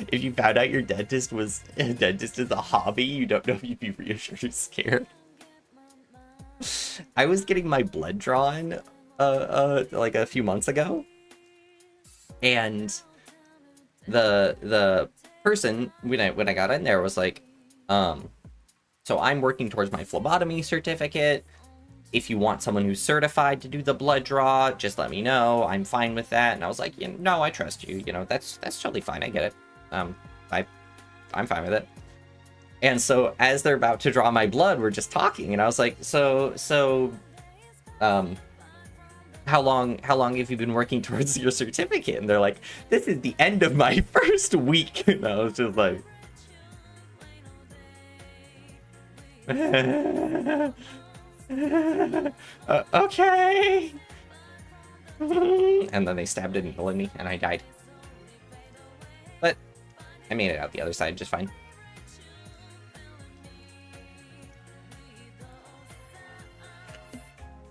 If you found out your dentist is a hobby, you don't know if you'd be reassured or scared. I was getting my blood drawn like a few months ago, and the person when I got in there was like, so I'm working towards my phlebotomy certificate. If you want someone who's certified to do the blood draw, just let me know. I'm fine with that. And I was like, no, I trust you. You know, that's totally fine. I get it. I'm fine with it. And so as they're about to draw my blood, we're just talking, and I was like, so how long have you been working towards your certificate? And they're like, this is the end of my first week. And I was just like, okay. And then they stabbed a needle in me, and I died. But I made it out the other side just fine.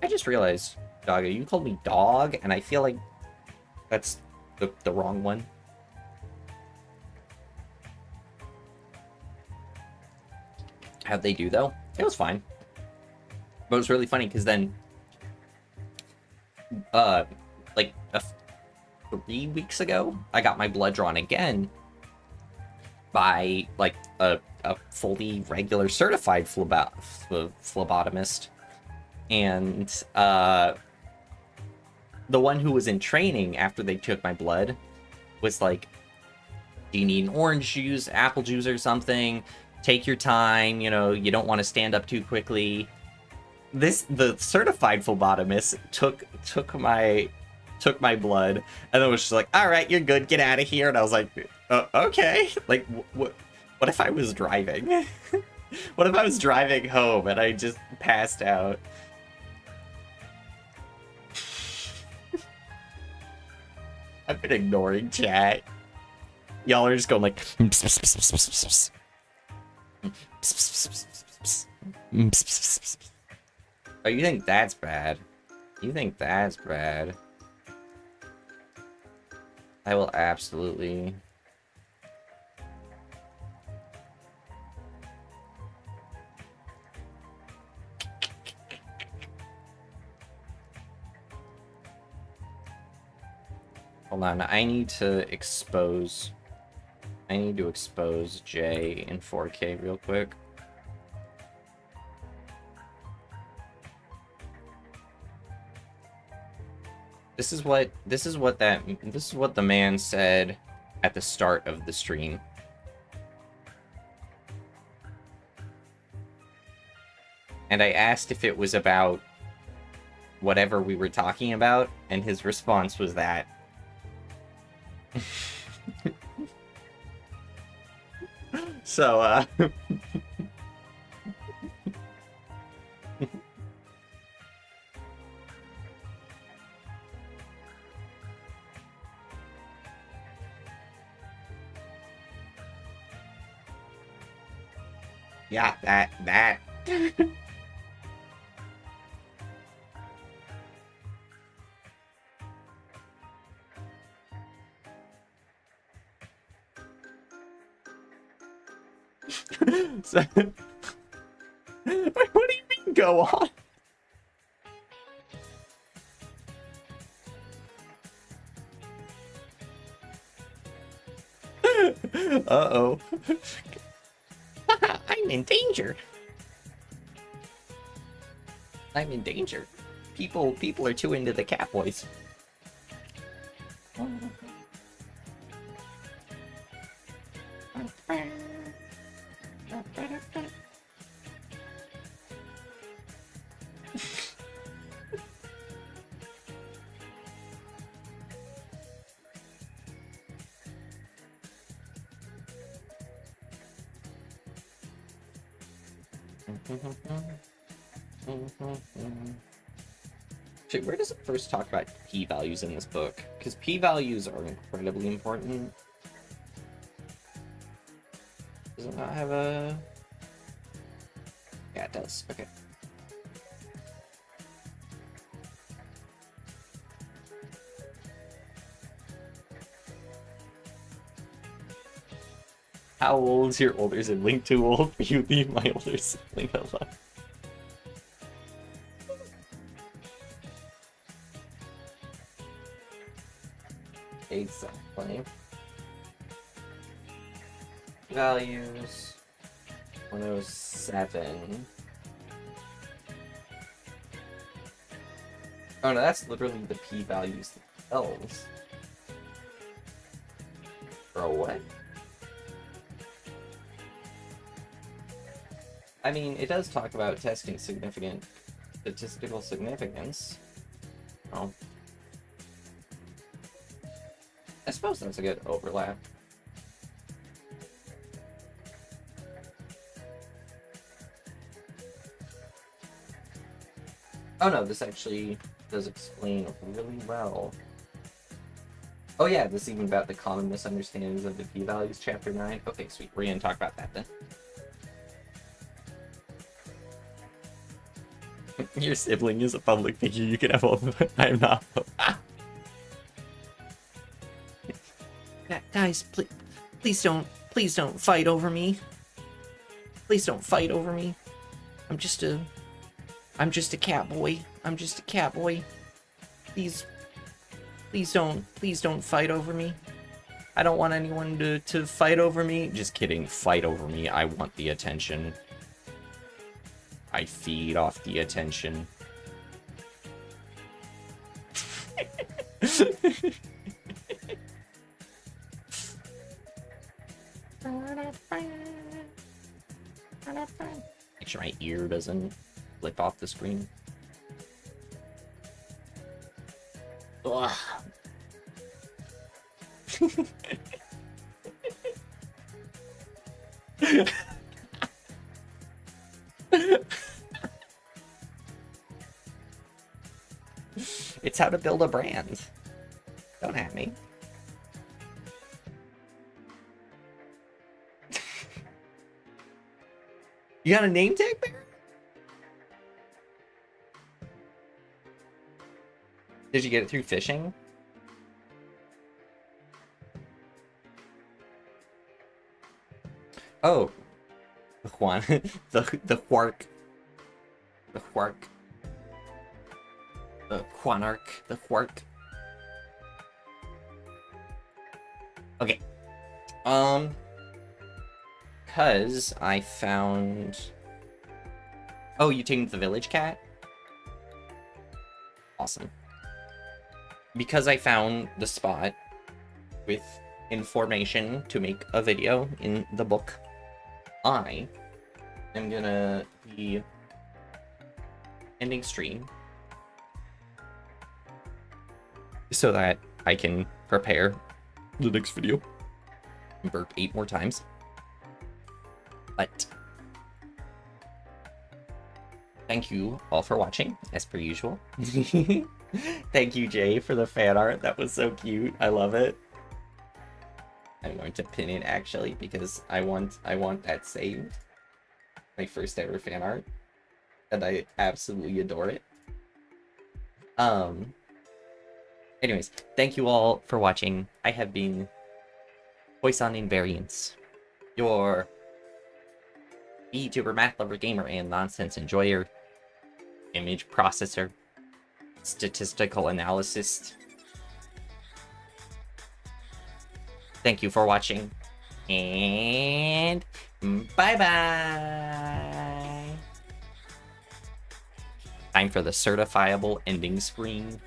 I just realized, Doggo, you called me dog, and I feel like that's the wrong one. How'd they do, though? It was fine. But it was really funny, because then, like, 3 weeks ago, I got my blood drawn again by, like, a fully regular certified phlebotomist. And the one who was in training after they took my blood was like, do you need an orange juice, apple juice or something? Take your time, you know, you don't want to stand up too quickly. The certified phlebotomist took my blood and then was just like, all right, you're good, get out of here. And I was like, okay. Like, what if I was driving? What if I was driving home and I just passed out? I've been ignoring chat. Y'all are just going like, oh, you think that's bad? You think that's bad? I will absolutely... Hold on, I need to expose Jay in 4K real quick. This is what the man said at the start of the stream. And I asked if it was about whatever we were talking about, and his response was that. So, yeah, that. So, what do you mean go on? Uh-oh. I'm in danger. I'm in danger. People are too into the cat voice. Shit, where does it first talk about p-values in this book? Because p-values are incredibly important. it not have a... Yeah, it does. Okay. How old is your older sibling? Too old for you? Leave my older sibling alone. Exactly. Values 107. Oh no, that's literally the p-values themselves. Bro, what? I mean, it does talk about testing significant statistical significance. Oh. I suppose that's a good overlap. Oh no, this actually does explain really well. Oh yeah, this is even about the common misunderstandings of the p-values, chapter 9. Okay, sweet. We're gonna talk about that then. Your sibling is a public figure. You can have all of it. I'm not. Guys, please don't fight over me. Please don't fight over me. I'm just a cat boy. I'm just a cat boy. Please don't fight over me. I don't want anyone to fight over me. Just kidding. Fight over me. I want the attention. I feed off the attention. Make sure my ear doesn't flip off the screen. Ugh. It's how to build a brand. Don't at me. You got a name tag there? Did you get it through fishing? Oh, the Juan, the Quark, the Quark, the Quanarch, the Quark. Okay, cause I found. Oh, you tamed the village cat? Awesome. Because I found the spot with information to make a video in the book, I am gonna be ending stream so that I can prepare the next video. Burp 8 more times. But thank you all for watching, as per usual. Thank you, Jay, for the fan art. That was so cute. I love it. I'm going to pin it actually because I want that saved. My first ever fan art, and I absolutely adore it. Anyways, thank you all for watching. I have been Poisson Invariance, your VTuber, math lover, gamer, and nonsense enjoyer, image processor, statistical analyst. Thank you for watching, and bye-bye. Time for the certifiable ending screen.